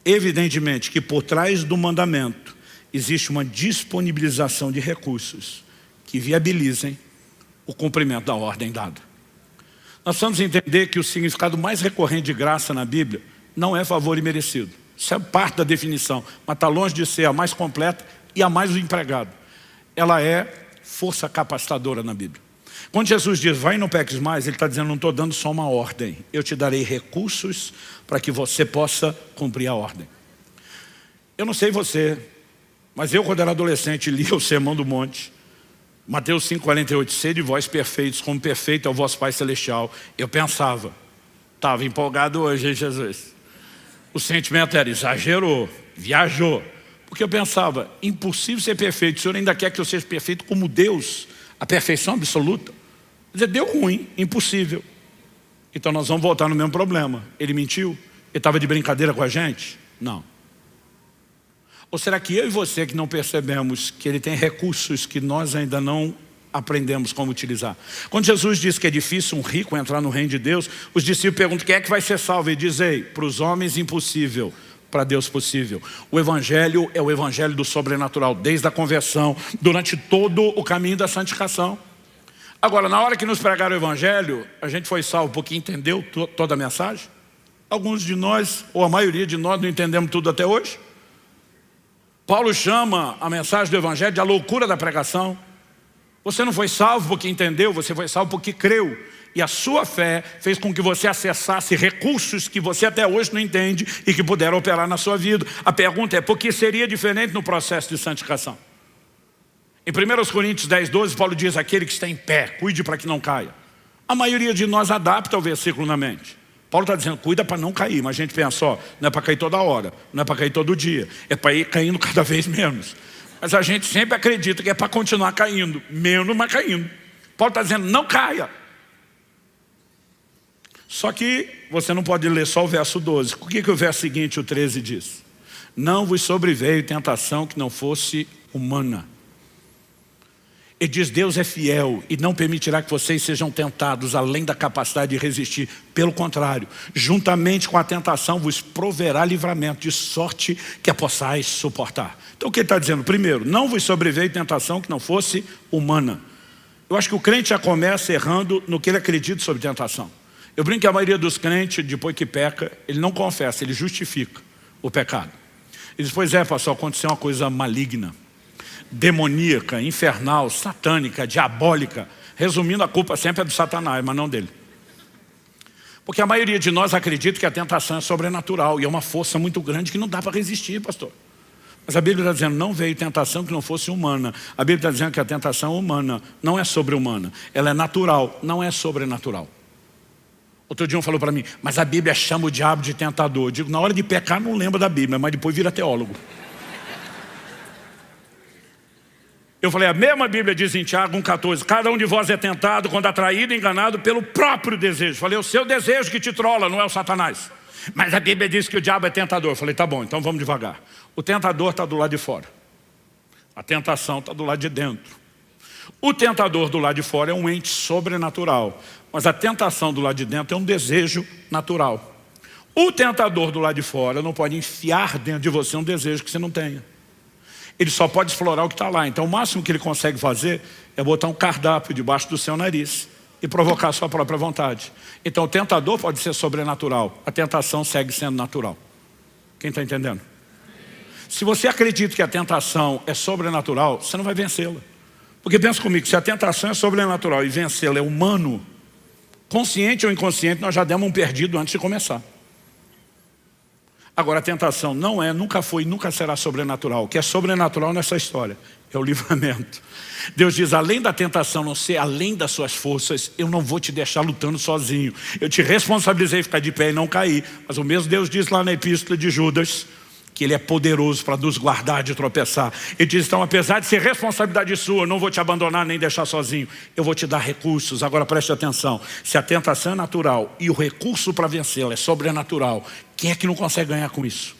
Speaker 1: evidentemente, que por trás do mandamento existe uma disponibilização de recursos que viabilizem o cumprimento da ordem dada. Nós precisamos entender que o significado mais recorrente de graça na Bíblia não é favor imerecido. Isso é parte da definição, mas está longe de ser a mais completa e a mais do empregado. Ela é força capacitadora na Bíblia. Quando Jesus diz, vai e não peques mais, ele está dizendo, não estou dando só uma ordem. Eu te darei recursos para que você possa cumprir a ordem. Eu não sei você, mas eu, quando era adolescente, lia o Sermão do Monte, Mateus 5,48, sede vós perfeitos, como perfeito é o vosso Pai Celestial. Eu pensava, estava empolgado hoje, hein, Jesus? O sentimento era, exagerou, viajou. Porque eu pensava, impossível ser perfeito, o Senhor ainda quer que eu seja perfeito como Deus, a perfeição absoluta. Quer dizer, deu ruim, impossível. Então nós vamos voltar no mesmo problema. Ele mentiu? Ele estava de brincadeira com a gente? Não. Ou será que eu e você que não percebemos que ele tem recursos que nós ainda não aprendemos como utilizar? Quando Jesus diz que é difícil um rico entrar no reino de Deus, os discípulos perguntam, quem é que vai ser salvo? Ele diz, ei, para os homens impossível, para Deus possível. O evangelho é o evangelho do sobrenatural, desde a conversão, durante todo o caminho da santificação. Agora, na hora que nos pregaram o evangelho, a gente foi salvo porque entendeu toda a mensagem? Alguns de nós, ou a maioria de nós, não entendemos tudo até hoje. Paulo chama a mensagem do evangelho de a loucura da pregação. Você não foi salvo porque entendeu, você foi salvo porque creu. E a sua fé fez com que você acessasse recursos que você até hoje não entende e que puderam operar na sua vida. A pergunta é, por que seria diferente no processo de santificação? Em 1 Coríntios 10,12, Paulo diz, aquele que está em pé, cuide para que não caia. A maioria de nós adapta o versículo na mente. Paulo está dizendo, cuida para não cair, mas a gente pensa, ó, não é para cair toda hora, não é para cair todo dia, é para ir caindo cada vez menos. Mas a gente sempre acredita que é para continuar caindo, menos, mas caindo. Paulo está dizendo, não caia. Só que você não pode ler só o verso 12. O que o verso seguinte, o 13, diz? Não vos sobreveio tentação que não fosse humana. Ele diz, Deus é fiel e não permitirá que vocês sejam tentados além da capacidade de resistir. Pelo contrário, juntamente com a tentação vos proverá livramento, de sorte que a possais suportar. Então o que ele está dizendo? Primeiro, não vos sobreveio tentação que não fosse humana. Eu acho que o crente já começa errando no que ele acredita sobre tentação. Eu brinco que a maioria dos crentes, depois que peca, ele não confessa, ele justifica o pecado. Ele diz, pois é, pastor, aconteceu uma coisa maligna, demoníaca, infernal, satânica, diabólica. Resumindo, a culpa sempre é do Satanás, mas não dele. Porque a maioria de nós acredita que a tentação é sobrenatural e é uma força muito grande que não dá para resistir, pastor. Mas a Bíblia está dizendo, não veio tentação que não fosse humana. A Bíblia está dizendo que a tentação humana não é sobre-humana. Ela é natural, não é sobrenatural. Outro dia um falou para mim, mas a Bíblia chama o diabo de tentador. Eu digo, na hora de pecar não lembra da Bíblia, mas depois vira teólogo. Eu falei, a mesma Bíblia diz em Tiago 1,14, cada um de vós é tentado quando atraído e enganado pelo próprio desejo. Falei, o seu desejo que te trola, não é o Satanás. Mas a Bíblia diz que o diabo é tentador. Eu falei, tá bom, então vamos devagar. O tentador está do lado de fora. A tentação está do lado de dentro. O tentador do lado de fora é um ente sobrenatural. Mas a tentação do lado de dentro é um desejo natural. O tentador do lado de fora não pode enfiar dentro de você um desejo que você não tenha. Ele só pode explorar o que está lá. Então o máximo que ele consegue fazer é botar um cardápio debaixo do seu nariz e provocar a sua própria vontade. Então o tentador pode ser sobrenatural, a tentação segue sendo natural. Quem está entendendo? Se você acredita que a tentação é sobrenatural, você não vai vencê-la. Porque pensa comigo, se a tentação é sobrenatural e vencê-la é humano, consciente ou inconsciente, nós já demos um perdido antes de começar. Agora, a tentação não é, nunca foi, nunca será sobrenatural. O que é sobrenatural nessa história é o livramento. Deus diz, além da tentação não ser além das suas forças, eu não vou te deixar lutando sozinho. Eu te responsabilizei ficar de pé e não cair. Mas o mesmo Deus diz lá na epístola de Judas, que Ele é poderoso para nos guardar de tropeçar. Ele diz, então, apesar de ser responsabilidade sua, eu não vou te abandonar nem deixar sozinho. Eu vou te dar recursos. Agora preste atenção, se a tentação é natural e o recurso para vencê-la é sobrenatural, quem é que não consegue ganhar com isso?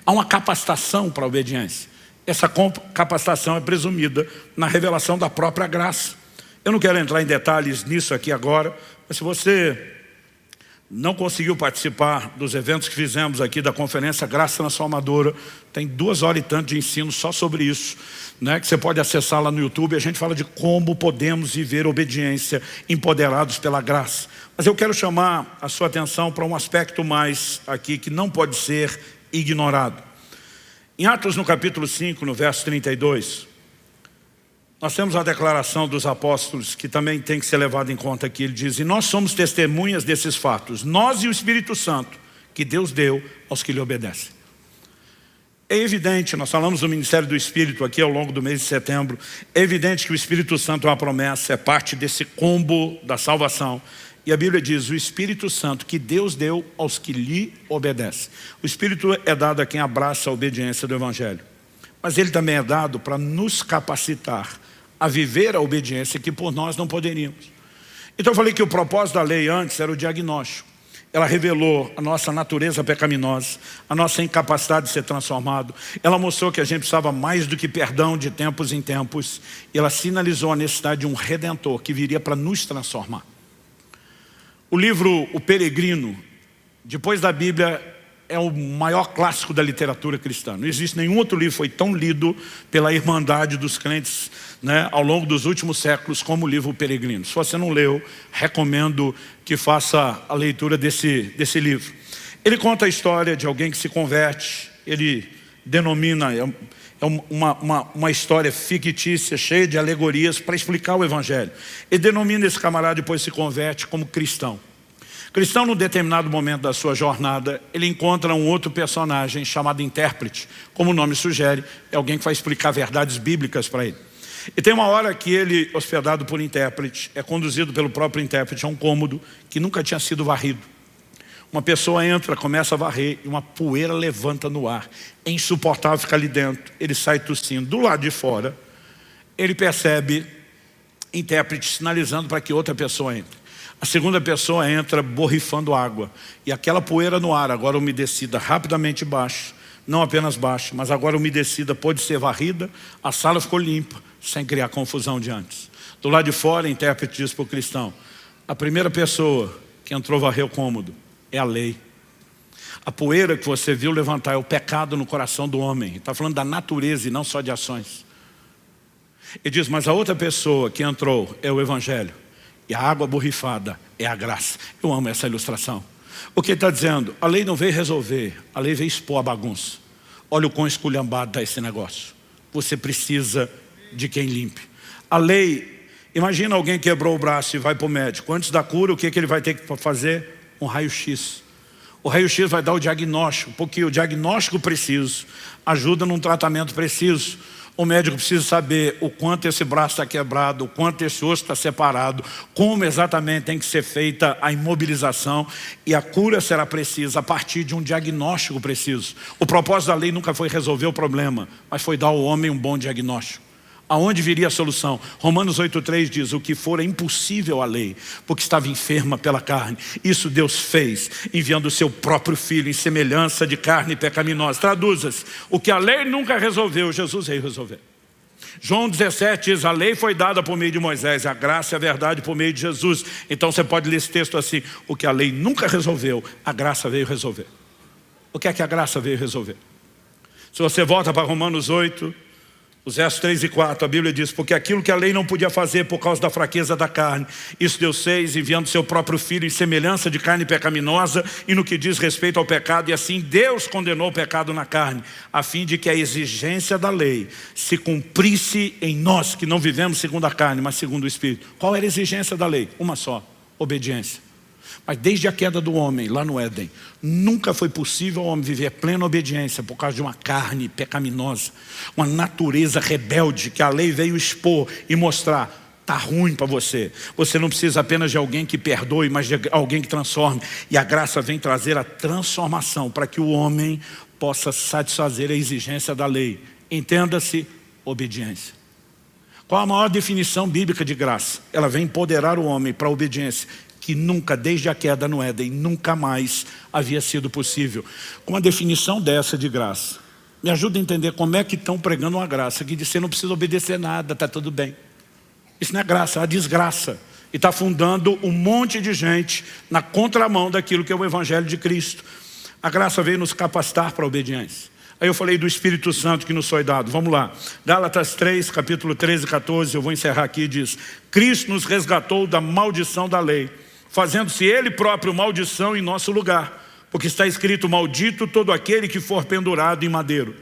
Speaker 1: Há uma capacitação para a obediência. Essa capacitação é presumida na revelação da própria graça. Eu não quero entrar em detalhes nisso aqui agora, mas se você não conseguiu participar dos eventos que fizemos aqui da conferência Graça Transformadora, tem 2 horas e tanto de ensino só sobre isso, né, que você pode acessar lá no YouTube. A gente fala de como podemos viver obediência empoderados pela graça. Mas eu quero chamar a sua atenção para um aspecto mais aqui que não pode ser ignorado. Em Atos no capítulo 5, no verso 32, nós temos a declaração dos apóstolos que também tem que ser levada em conta aqui. Ele diz, e nós somos testemunhas desses fatos, nós e o Espírito Santo, que Deus deu aos que lhe obedecem. É evidente, nós falamos do ministério do Espírito aqui ao longo do mês de setembro, é evidente que o Espírito Santo é uma promessa, é parte desse combo da salvação. E a Bíblia diz, o Espírito Santo que Deus deu aos que lhe obedecem. O Espírito é dado a quem abraça a obediência do Evangelho. Mas ele também é dado para nos capacitar a viver a obediência que por nós não poderíamos. Então eu falei que o propósito da lei antes era o diagnóstico. Ela revelou a nossa natureza pecaminosa, a nossa incapacidade de ser transformado. Ela mostrou que a gente precisava mais do que perdão de tempos em tempos. E ela sinalizou a necessidade de um Redentor que viria para nos transformar. O livro O Peregrino, depois da Bíblia, é o maior clássico da literatura cristã. Não existe nenhum outro livro que foi tão lido pela irmandade dos crentes, né, ao longo dos últimos séculos como o livro O Peregrino. Se você não leu, recomendo que faça a leitura desse livro. Ele conta a história de alguém que se converte. Ele denomina, uma história fictícia, cheia de alegorias para explicar o Evangelho. Ele denomina esse camarada, depois se converte como cristão. Cristão, num determinado momento da sua jornada, ele encontra um outro personagem chamado intérprete. Como o nome sugere, é alguém que vai explicar verdades bíblicas para ele. E tem uma hora que ele, hospedado por intérprete, é conduzido pelo próprio intérprete a um cômodo que nunca tinha sido varrido. Uma pessoa entra, começa a varrer e uma poeira levanta no ar. É insuportável ficar ali dentro. Ele sai tossindo. Do lado de fora, ele percebe intérprete sinalizando para que outra pessoa entre. A segunda pessoa entra borrifando água. E aquela poeira no ar, agora umedecida, rapidamente baixa. Não apenas baixa, mas agora umedecida, pode ser varrida. A sala ficou limpa, sem criar confusão de antes. Do lado de fora, o intérprete diz para o cristão, a primeira pessoa que entrou varrer o cômodo é a lei. A poeira que você viu levantar é o pecado no coração do homem. Está falando da natureza e não só de ações. Ele diz, mas a outra pessoa que entrou é o Evangelho. E a água borrifada é a graça. Eu amo essa ilustração. O que ele está dizendo? A lei não veio resolver, a lei veio expor a bagunça. Olha o quão esculhambado está esse negócio. Você precisa de quem limpe. A lei, imagina alguém quebrou o braço e vai para o médico. Antes da cura, o que ele vai ter que fazer? Um raio-x. O raio-x vai dar o diagnóstico, porque o diagnóstico preciso ajuda num tratamento preciso. O médico precisa saber o quanto esse braço está quebrado, o quanto esse osso está separado, como exatamente tem que ser feita a imobilização, e a cura será precisa a partir de um diagnóstico preciso. O propósito da lei nunca foi resolver o problema, mas foi dar ao homem um bom diagnóstico. Aonde viria a solução? Romanos 8,3 diz, o que for é impossível à lei, porque estava enferma pela carne. Isso Deus fez, enviando o seu próprio Filho em semelhança de carne pecaminosa. Traduz-se, o que a lei nunca resolveu, Jesus veio resolver. João 17 diz, a lei foi dada por meio de Moisés, a graça e a verdade por meio de Jesus. Então você pode ler esse texto assim, o que a lei nunca resolveu, a graça veio resolver. O que é que a graça veio resolver? Se você volta para Romanos 8, Os versos 3 e 4, a Bíblia diz: porque aquilo que a lei não podia fazer por causa da fraqueza da carne, isso Deus fez, enviando seu próprio Filho em semelhança de carne pecaminosa, e no que diz respeito ao pecado, e assim Deus condenou o pecado na carne, a fim de que a exigência da lei se cumprisse em nós, que não vivemos segundo a carne, mas segundo o Espírito. Qual era a exigência da lei? Uma só: obediência. Mas desde a queda do homem, lá no Éden, nunca foi possível ao homem viver plena obediência por causa de uma carne pecaminosa, uma natureza rebelde que a lei veio expor e mostrar: está ruim para você. Você não precisa apenas de alguém que perdoe, mas de alguém que transforme. E a graça vem trazer a transformação para que o homem possa satisfazer a exigência da lei. Entenda-se, obediência. Qual a maior definição bíblica de graça? Ela vem empoderar o homem para a obediência, que nunca, desde a queda no Éden, nunca mais havia sido possível. Com uma definição dessa de graça, me ajuda a entender como é que estão pregando uma graça que diz: você não precisa obedecer nada, está tudo bem. Isso não é graça, é uma desgraça. E está fundando um monte de gente na contramão daquilo que é o Evangelho de Cristo. A graça veio nos capacitar para a obediência. Aí eu falei do Espírito Santo que nos foi dado. Vamos lá. Gálatas 3, capítulo 13 e 14, eu vou encerrar aqui, diz: Cristo nos resgatou da maldição da lei, fazendo-se Ele próprio maldição em nosso lugar, porque está escrito: maldito todo aquele que for pendurado em madeiro.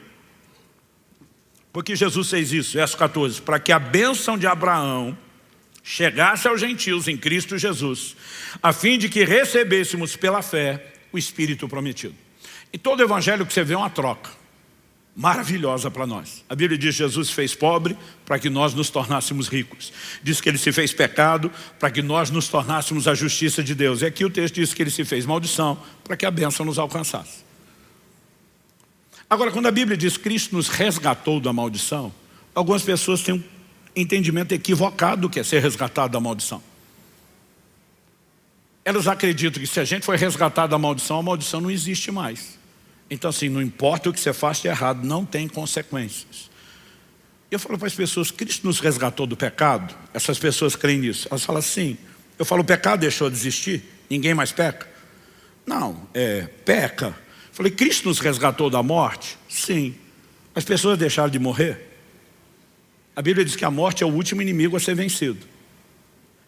Speaker 1: Porque Jesus fez isso, verso 14, para que a bênção de Abraão chegasse aos gentios em Cristo Jesus, a fim de que recebêssemos pela fé o Espírito prometido. E todo evangelho que você vê é uma troca maravilhosa para nós. A Bíblia diz: Jesus se fez pobre para que nós nos tornássemos ricos. Diz que Ele se fez pecado para que nós nos tornássemos a justiça de Deus. E aqui o texto diz que Ele se fez maldição para que a bênção nos alcançasse. Agora, quando a Bíblia diz que Cristo nos resgatou da maldição, algumas pessoas têm um entendimento equivocado do que é ser resgatado da maldição. Elas acreditam que se a gente foi resgatado da maldição, a maldição não existe mais. Então assim, não importa o que você faça de errado, não tem consequências. Eu falo para as pessoas: Cristo nos resgatou do pecado? Essas pessoas creem nisso. Elas falam assim. Eu falo: o pecado deixou de existir? Ninguém mais peca? Não, peca. Eu falei: Cristo nos resgatou da morte? Sim. As pessoas deixaram de morrer? A Bíblia diz que a morte é o último inimigo a ser vencido.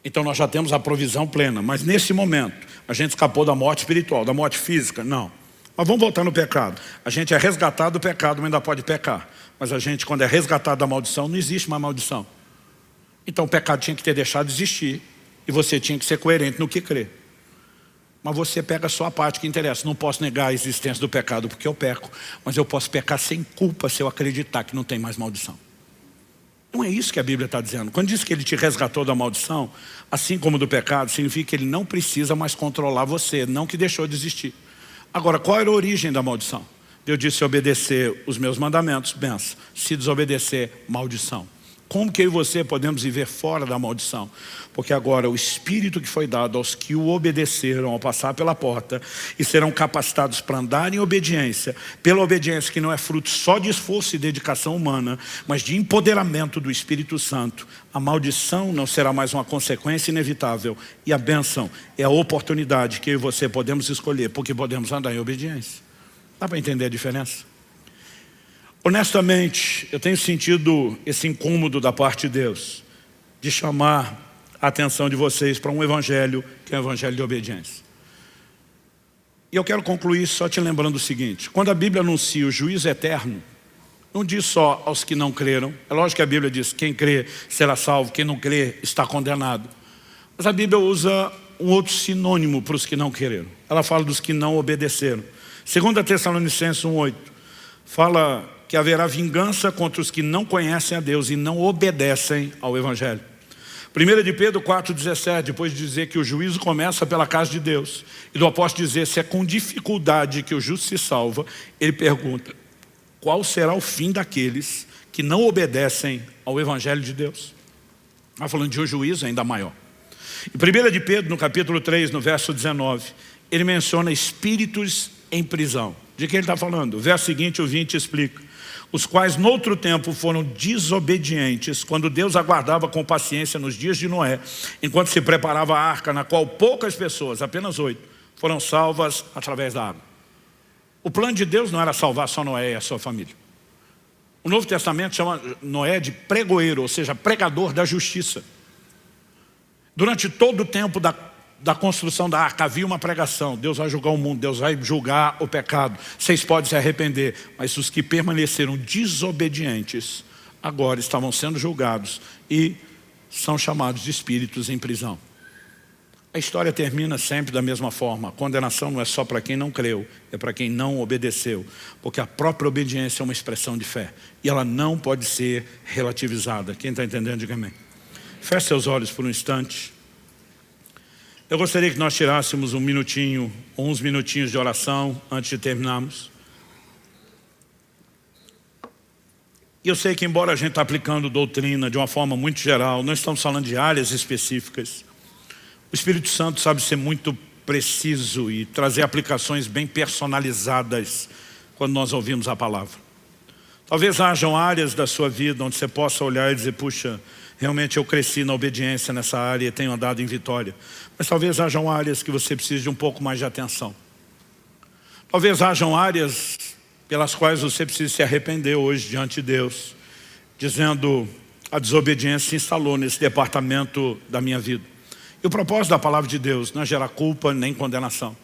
Speaker 1: Então nós já temos a provisão plena. Mas nesse momento, a gente escapou da morte espiritual, da morte física? Não. Mas vamos voltar no pecado. A gente é resgatado do pecado, mas ainda pode pecar. Mas a gente, quando é resgatado da maldição, não existe mais maldição. Então o pecado tinha que ter deixado de existir. E você tinha que ser coerente no que crê. Mas você pega só a parte que interessa. Não posso negar a existência do pecado porque eu peco. Mas eu posso pecar sem culpa se eu acreditar que não tem mais maldição. Não é isso que a Bíblia está dizendo. Quando diz que Ele te resgatou da maldição, assim como do pecado, significa que Ele não precisa mais controlar você, não que deixou de existir. Agora, qual era a origem da maldição? Deus disse: se obedecer os meus mandamentos, benção. Se desobedecer, maldição. Como que eu e você podemos viver fora da maldição? Porque agora o Espírito que foi dado aos que o obedeceram ao passar pela porta e serão capacitados para andar em obediência, pela obediência que não é fruto só de esforço e dedicação humana, mas de empoderamento do Espírito Santo. A maldição não será mais uma consequência inevitável e a bênção é a oportunidade que eu e você podemos escolher, porque podemos andar em obediência. Dá para entender a diferença? Honestamente, eu tenho sentido esse incômodo da parte de Deus de chamar a atenção de vocês para um evangelho que é um evangelho de obediência. E eu quero concluir só te lembrando o seguinte: quando a Bíblia anuncia o juízo eterno, não diz só aos que não creram. É lógico que a Bíblia diz: quem crê será salvo, quem não crê está condenado. Mas a Bíblia usa um outro sinônimo para os que não creram. Ela fala dos que não obedeceram. 2 Tessalonicenses 1:8 fala que haverá vingança contra os que não conhecem a Deus e não obedecem ao Evangelho. 1 de Pedro 4,17, depois de dizer que o juízo começa pela casa de Deus, e do apóstolo dizer se é com dificuldade que o justo se salva, ele pergunta: qual será o fim daqueles que não obedecem ao Evangelho de Deus? Está falando de um juízo ainda maior. Em 1 de Pedro, no capítulo 3, no verso 19, ele menciona espíritos em prisão. De quem ele está falando? O verso seguinte, o 20, explica: os quais noutro tempo foram desobedientes, quando Deus aguardava com paciência nos dias de Noé, enquanto se preparava a arca, na qual poucas pessoas, apenas 8, foram salvas através da água. O plano de Deus não era salvar só Noé e a sua família. O Novo Testamento chama Noé de pregoeiro, ou seja, pregador da justiça. Durante todo o tempo da construção da arca havia uma pregação: Deus vai julgar o mundo, Deus vai julgar o pecado, vocês podem se arrepender. Mas os que permaneceram desobedientes agora estavam sendo julgados e são chamados de espíritos em prisão. A história termina sempre da mesma forma. A condenação não é só para quem não creu, é para quem não obedeceu. Porque a própria obediência é uma expressão de fé. E ela não pode ser relativizada. Quem está entendendo, diga amém. Feche seus olhos por um instante. Eu gostaria que nós tirássemos um minutinho, ou uns minutinhos de oração antes de terminarmos. E eu sei que, embora a gente está aplicando doutrina de uma forma muito geral, não estamos falando de áreas específicas. O Espírito Santo sabe ser muito preciso e trazer aplicações bem personalizadas quando nós ouvimos a palavra. Talvez hajam áreas da sua vida onde você possa olhar e dizer: puxa, realmente eu cresci na obediência nessa área e tenho andado em vitória. Mas talvez hajam áreas que você precise de um pouco mais de atenção. Talvez hajam áreas pelas quais você precisa se arrepender hoje diante de Deus, dizendo: a desobediência se instalou nesse departamento da minha vida. E o propósito da palavra de Deus não é gerar culpa nem condenação.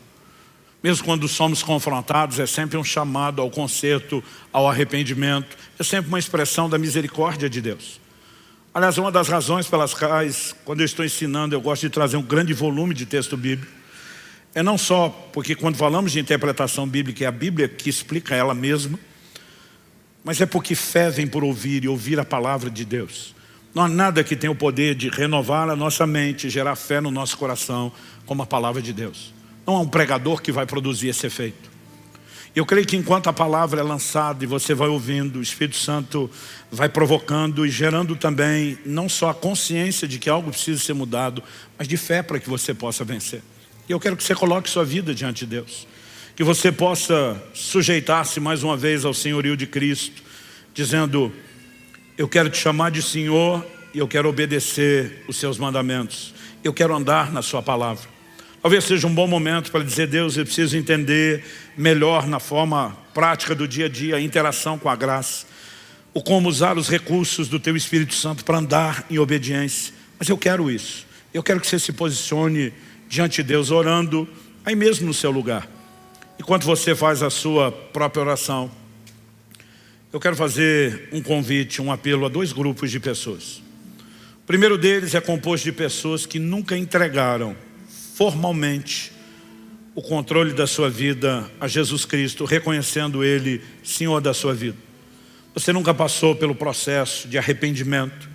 Speaker 1: Mesmo quando somos confrontados, é sempre um chamado ao conserto, ao arrependimento. É sempre uma expressão da misericórdia de Deus. Aliás, uma das razões pelas quais, quando eu estou ensinando, eu gosto de trazer um grande volume de texto bíblico, é não só porque quando falamos de interpretação bíblica, é a Bíblia que explica ela mesma, mas é porque fé vem por ouvir e ouvir a palavra de Deus. Não há nada que tenha o poder de renovar a nossa mente, gerar fé no nosso coração, como a palavra de Deus. Não há um pregador que vai produzir esse efeito. Eu creio que enquanto a palavra é lançada e você vai ouvindo, o Espírito Santo vai provocando e gerando também não só a consciência de que algo precisa ser mudado, mas de fé para que você possa vencer. E eu quero que você coloque sua vida diante de Deus. Que você possa sujeitar-se mais uma vez ao senhorio de Cristo, dizendo: eu quero te chamar de Senhor e eu quero obedecer os seus mandamentos. Eu quero andar na sua palavra. Talvez seja um bom momento para dizer: Deus, eu preciso entender melhor na forma prática do dia a dia a interação com a graça, o como usar os recursos do teu Espírito Santo para andar em obediência. Mas eu quero isso. Eu quero que você se posicione diante de Deus orando aí mesmo no seu lugar. Enquanto você faz a sua própria oração, eu quero fazer um convite, um apelo a dois grupos de pessoas. O primeiro deles é composto de pessoas que nunca entregaram formalmente o controle da sua vida a Jesus Cristo, reconhecendo Ele Senhor da sua vida. Você nunca passou pelo processo de arrependimento,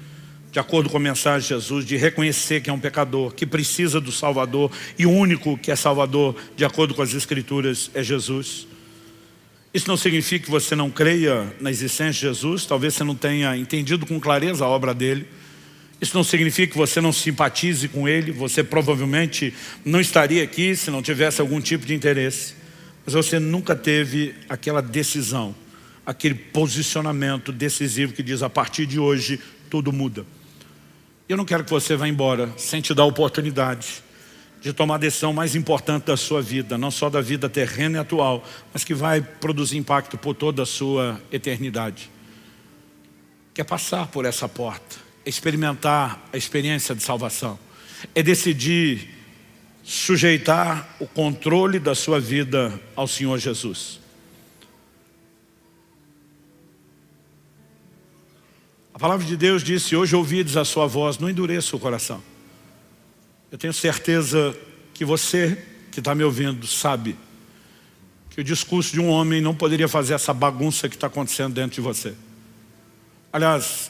Speaker 1: de acordo com a mensagem de Jesus, de reconhecer que é um pecador, que precisa do Salvador, e o único que é Salvador, de acordo com as Escrituras, é Jesus. Isso não significa que você não creia na existência de Jesus, talvez você não tenha entendido com clareza a obra dele. Isso não significa que você não simpatize com ele, você provavelmente não estaria aqui se não tivesse algum tipo de interesse. Mas você nunca teve aquela decisão, aquele posicionamento decisivo que diz: a partir de hoje tudo muda. Eu não quero que você vá embora sem te dar a oportunidade de tomar a decisão mais importante da sua vida, não só da vida terrena e atual, mas que vai produzir impacto por toda a sua eternidade. Que é passar por essa porta, experimentar a experiência de salvação, é decidir sujeitar o controle da sua vida ao Senhor Jesus. A palavra de Deus disse: hoje ouvides a sua voz, não endureça o coração. Eu tenho certeza que você que está me ouvindo sabe que o discurso de um homem não poderia fazer essa bagunça que está acontecendo dentro de você. Aliás,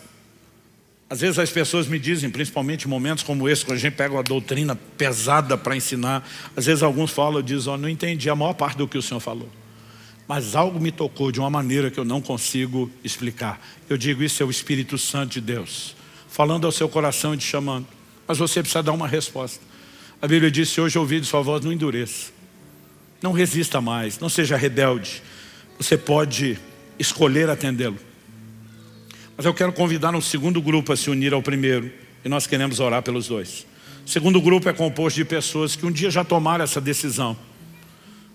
Speaker 1: às vezes as pessoas me dizem, principalmente em momentos como esse, quando a gente pega uma doutrina pesada para ensinar, às vezes alguns falam, dizem: não entendi a maior parte do que o senhor falou, mas algo me tocou de uma maneira que eu não consigo explicar. Eu digo: isso é o Espírito Santo de Deus falando ao seu coração e te chamando. Mas você precisa dar uma resposta. A Bíblia diz: se hoje ouvir sua voz, não endureça. Não resista mais, não seja rebelde. Você pode escolher atendê-lo. Mas eu quero convidar um segundo grupo a se unir ao primeiro, e nós queremos orar pelos dois. O segundo grupo é composto de pessoas que um dia já tomaram essa decisão,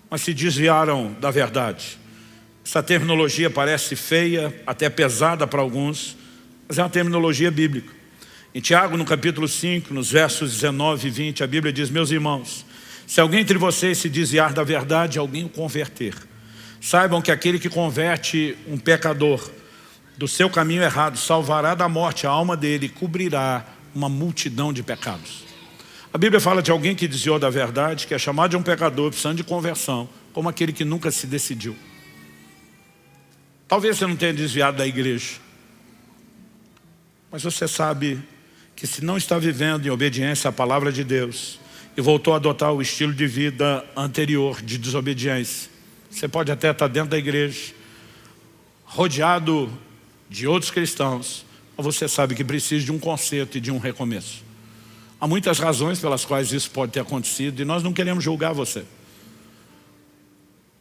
Speaker 1: mas se desviaram da verdade. Essa terminologia parece feia, até pesada para alguns, mas é uma terminologia bíblica. Em Tiago, no capítulo 5, nos versos 19 e 20, a Bíblia diz: meus irmãos, se alguém entre vocês se desviar da verdade, alguém o converter, saibam que aquele que converte um pecador do seu caminho errado salvará da morte a alma dele e cobrirá uma multidão de pecados. A Bíblia fala de alguém que desviou da verdade, que é chamado de um pecador, precisando de conversão, como aquele que nunca se decidiu. Talvez você não tenha desviado da igreja, mas você sabe que se não está vivendo em obediência à palavra de Deus e voltou a adotar o estilo de vida anterior de desobediência, você pode até estar dentro da igreja, rodeado de outros cristãos, mas você sabe que precisa de um conserto e de um recomeço. Há muitas razões pelas quais isso pode ter acontecido e nós não queremos julgar você.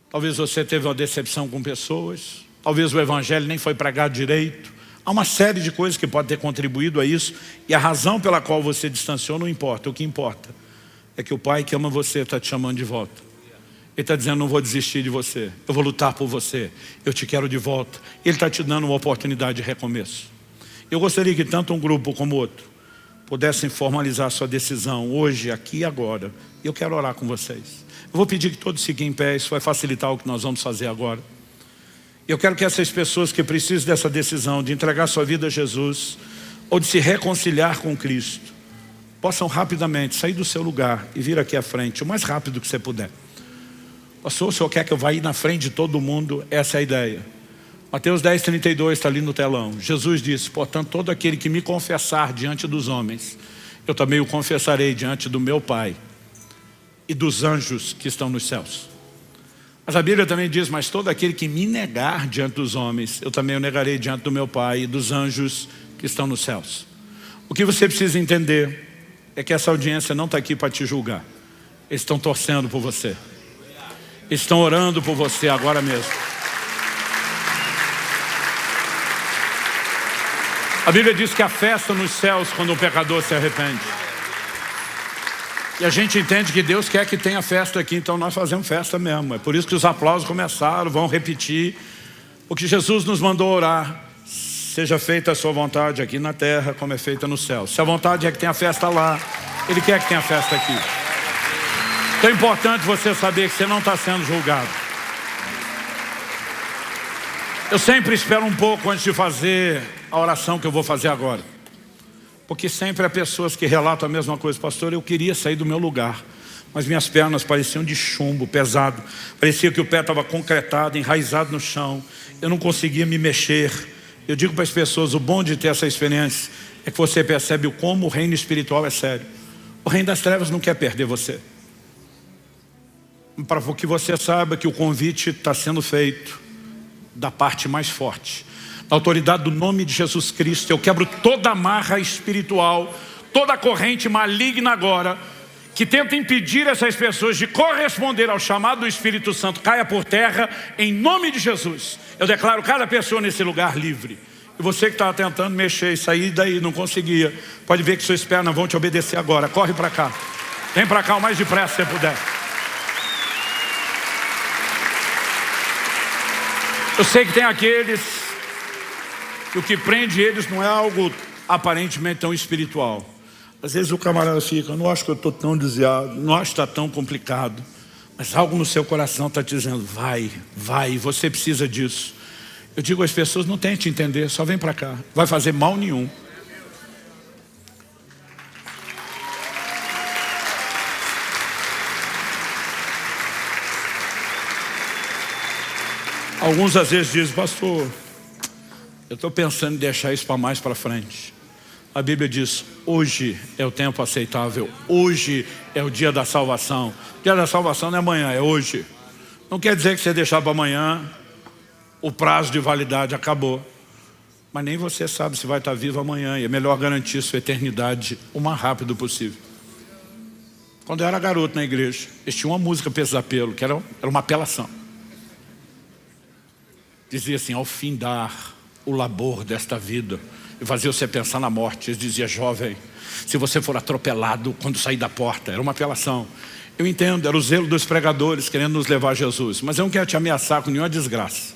Speaker 1: Talvez você teve uma decepção com pessoas, talvez o evangelho nem foi pregado direito. Há uma série de coisas que podem ter contribuído a isso e a razão pela qual você distanciou não importa. O que importa é que o Pai que ama você está te chamando de volta. Ele está dizendo: não vou desistir de você, eu vou lutar por você, eu te quero de volta. Ele está te dando uma oportunidade de recomeço. Eu gostaria que tanto um grupo como outro pudessem formalizar sua decisão hoje, aqui e agora. E eu quero orar com vocês. Eu vou pedir que todos fiquem em pé, isso vai facilitar o que nós vamos fazer agora. Eu quero que essas pessoas que precisam dessa decisão de entregar sua vida a Jesus ou de se reconciliar com Cristo possam rapidamente sair do seu lugar e vir aqui à frente, o mais rápido que você puder. Pastor, o senhor quer que eu vá ir na frente de todo mundo? Essa é a ideia. Mateus 10:32 está ali no telão. Jesus disse: portanto, todo aquele que me confessar diante dos homens, eu também o confessarei diante do meu Pai e dos anjos que estão nos céus. Mas a Bíblia também diz: mas todo aquele que me negar diante dos homens, eu também o negarei diante do meu Pai e dos anjos que estão nos céus. O que você precisa entender é que essa audiência não está aqui para te julgar. Eles estão torcendo por você. Eles estão orando por você agora mesmo. A Bíblia diz que há festa nos céus quando um pecador se arrepende. E a gente entende que Deus quer que tenha festa aqui, então nós fazemos festa mesmo. É por isso que os aplausos começaram, vão repetir. Porque Jesus nos mandou orar: seja feita a sua vontade aqui na terra como é feita no céu. Se a vontade é que tenha festa lá, Ele quer que tenha festa aqui. Então é importante você saber que você não está sendo julgado. Eu sempre espero um pouco antes de fazer a oração que eu vou fazer agora. Porque sempre há pessoas que relatam a mesma coisa: pastor, eu queria sair do meu lugar, mas minhas pernas pareciam de chumbo, pesado. Parecia que o pé estava concretado, enraizado no chão. Eu não conseguia me mexer. Eu digo para as pessoas: o bom de ter essa experiência é que você percebe como o reino espiritual é sério. O reino das trevas não quer perder você. Para que você saiba que o convite está sendo feito da parte mais forte, da autoridade do nome de Jesus Cristo. Eu quebro toda amarra espiritual, toda corrente maligna agora, que tenta impedir essas pessoas de corresponder ao chamado do Espírito Santo, caia por terra, em nome de Jesus. Eu declaro cada pessoa nesse lugar livre. E você que estava tentando mexer e sair daí, não conseguia, pode ver que suas pernas vão te obedecer agora. Corre para cá. Vem para cá o mais depressa que você puder. Eu sei que tem aqueles que o que prende eles não é algo aparentemente tão espiritual. Às vezes o camarada fica: não acho que eu estou tão desviado, não acho que está tão complicado. Mas algo no seu coração está te dizendo: vai, você precisa disso. Eu digo às pessoas: não tente entender, só vem para cá. Não vai fazer mal nenhum. Alguns às vezes dizem: pastor, eu estou pensando em deixar isso para mais para frente. A Bíblia diz: hoje é o tempo aceitável, hoje é o dia da salvação. O dia da salvação não é amanhã, é hoje. Não quer dizer que você deixar para amanhã, o prazo de validade acabou. Mas nem você sabe se vai estar vivo amanhã, e é melhor garantir sua eternidade o mais rápido possível. Quando eu era garoto na igreja, eles tinham uma música Pesadelo, que era uma apelação. Dizia assim: ao findar o labor desta vida, e fazia você pensar na morte. Eles diziam: jovem, se você for atropelado quando sair da porta. Era uma apelação. Eu entendo, era o zelo dos pregadores querendo nos levar a Jesus, mas eu não quero te ameaçar com nenhuma desgraça.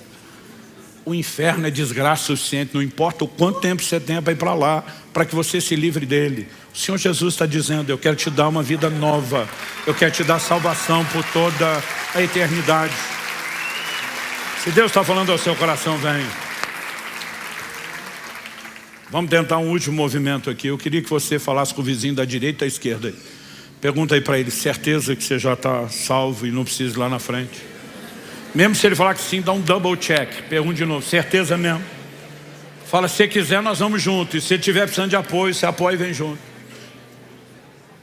Speaker 1: o inferno é desgraça suficiente, não importa o quanto tempo você tem para ir para lá, para que você se livre dele. O Senhor Jesus está dizendo, eu quero te dar uma vida nova, eu quero te dar salvação por toda a eternidade. Se Deus está falando ao seu coração, vem. Vamos tentar um último movimento aqui. Eu queria que você falasse com o vizinho da direita e da esquerda. Pergunta aí para ele, certeza que você já está salvo e não precisa ir lá na frente? Mesmo se ele falar que sim, dá um double check. Pergunta de novo, certeza mesmo? Fala, se quiser nós vamos juntos. E se tiver precisando de apoio, você apoia e vem junto.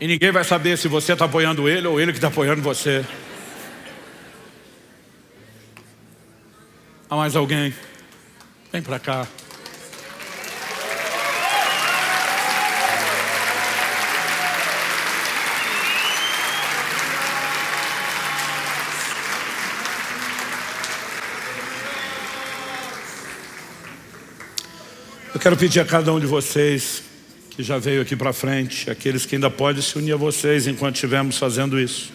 Speaker 1: E ninguém vai saber se você está apoiando ele ou ele que está apoiando você. Há mais alguém? Vem para cá. Eu quero pedir a cada um de vocês que já veio aqui para frente, aqueles que ainda podem se unir a vocês enquanto estivermos fazendo isso.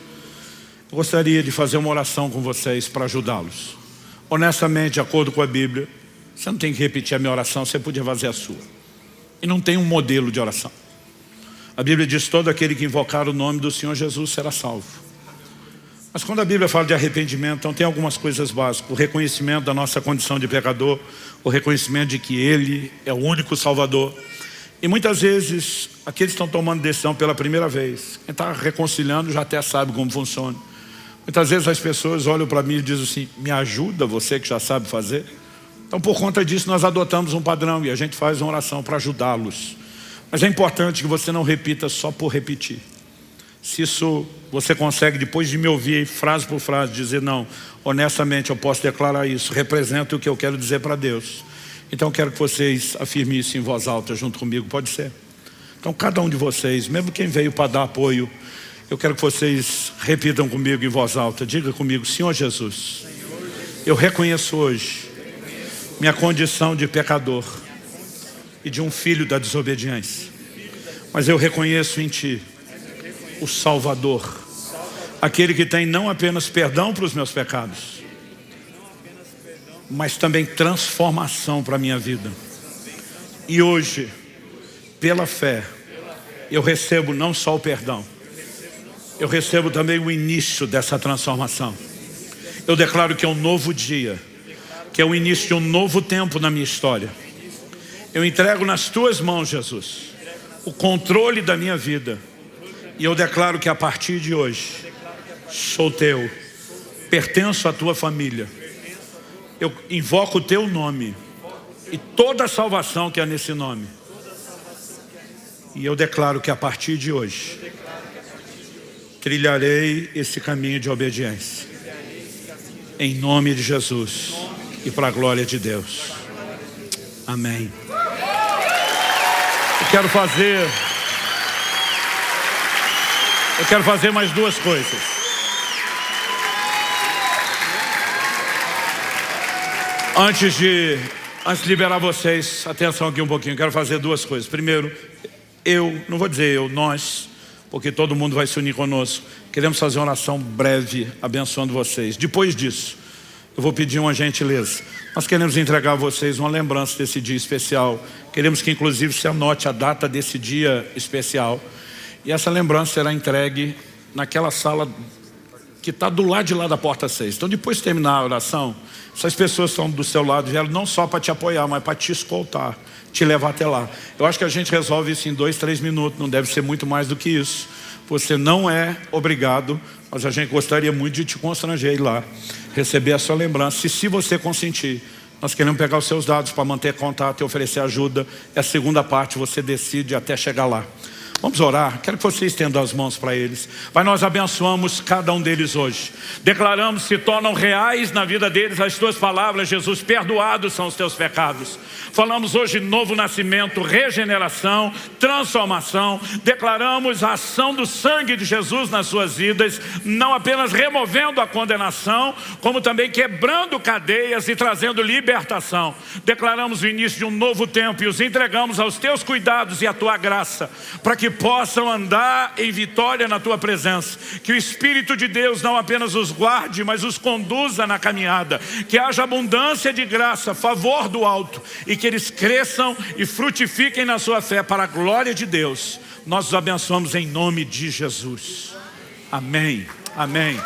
Speaker 1: Eu gostaria de fazer uma oração com vocês para ajudá-los. Honestamente, de acordo com a Bíblia, você não tem que repetir a minha oração, você podia fazer a sua. E não tem um modelo de oração. A Bíblia diz, todo aquele que invocar o nome do Senhor Jesus será salvo. Mas quando a Bíblia fala de arrependimento, então tem algumas coisas básicas. O reconhecimento da nossa condição de pecador, o reconhecimento de que Ele é o único Salvador. E muitas vezes, aqueles que estão tomando decisão pela primeira vez, quem está reconciliando já até sabe como funciona. Muitas vezes as pessoas olham para mim e dizem assim, me ajuda você que já sabe fazer? Então por conta disso nós adotamos um padrão e a gente faz uma oração para ajudá-los. Mas é importante que você não repita só por repetir. Se isso você consegue, depois de me ouvir frase por frase, dizer não, honestamente eu posso declarar isso, representa o que eu quero dizer para Deus. Então eu quero que vocês afirmem isso em voz alta junto comigo, pode ser? Então cada um de vocês, mesmo quem veio para dar apoio, eu quero que vocês repitam comigo em voz alta, diga comigo, Senhor Jesus, eu reconheço hoje minha condição de pecador e de um filho da desobediência, mas eu reconheço em Ti o Salvador, aquele que tem não apenas perdão para os meus pecados, mas também transformação para a minha vida. E hoje, pela fé, eu recebo não só o perdão, eu recebo também o início dessa transformação. Eu declaro que é um novo dia, que é o início de um novo tempo na minha história. Eu entrego nas Tuas mãos, Jesus, o controle da minha vida. E eu declaro que a partir de hoje, sou Teu, pertenço à Tua família. Eu invoco o Teu nome e toda a salvação que há nesse nome. E eu declaro que a partir de hoje, trilharei esse caminho de obediência. Em nome de Jesus e para a glória de Deus. Amém. Eu quero fazer mais duas coisas. Antes de liberar vocês, atenção aqui um pouquinho, eu quero fazer duas coisas. Primeiro, nós, porque todo mundo vai se unir conosco, queremos fazer uma oração breve, abençoando vocês. Depois disso, eu vou pedir uma gentileza. Nós queremos entregar a vocês uma lembrança desse dia especial. Queremos que inclusive se anote a data desse dia especial. E essa lembrança será entregue naquela sala que está do lado de lá da porta 6. Então depois de terminar a oração, essas pessoas estão do seu lado, vieram não só para te apoiar, mas para te escoltar, te levar até lá. Eu acho que a gente resolve isso em 2, 3 minutos, não deve ser muito mais do que isso. Você não é obrigado, mas a gente gostaria muito de te constranger ir lá, receber a sua lembrança. E se você consentir, nós queremos pegar os seus dados para manter contato e oferecer ajuda. E a segunda parte você decide até chegar lá. Vamos orar, quero que você estenda as mãos para eles. Pai, nós abençoamos cada um deles hoje. Declaramos, se tornam reais na vida deles as Tuas palavras, Jesus, perdoados são os Teus pecados. Falamos hoje novo nascimento, regeneração, transformação. Declaramos a ação do sangue de Jesus nas suas vidas, não apenas removendo a condenação, como também quebrando cadeias e trazendo libertação. Declaramos o início de um novo tempo e os entregamos aos Teus cuidados e à Tua graça, para que que possam andar em vitória na tua presença, que o Espírito de Deus não apenas os guarde, mas os conduza na caminhada, que haja abundância de graça, favor do alto, e que eles cresçam e frutifiquem na sua fé para a glória de Deus. Nós os abençoamos em nome de Jesus. Amém, amém.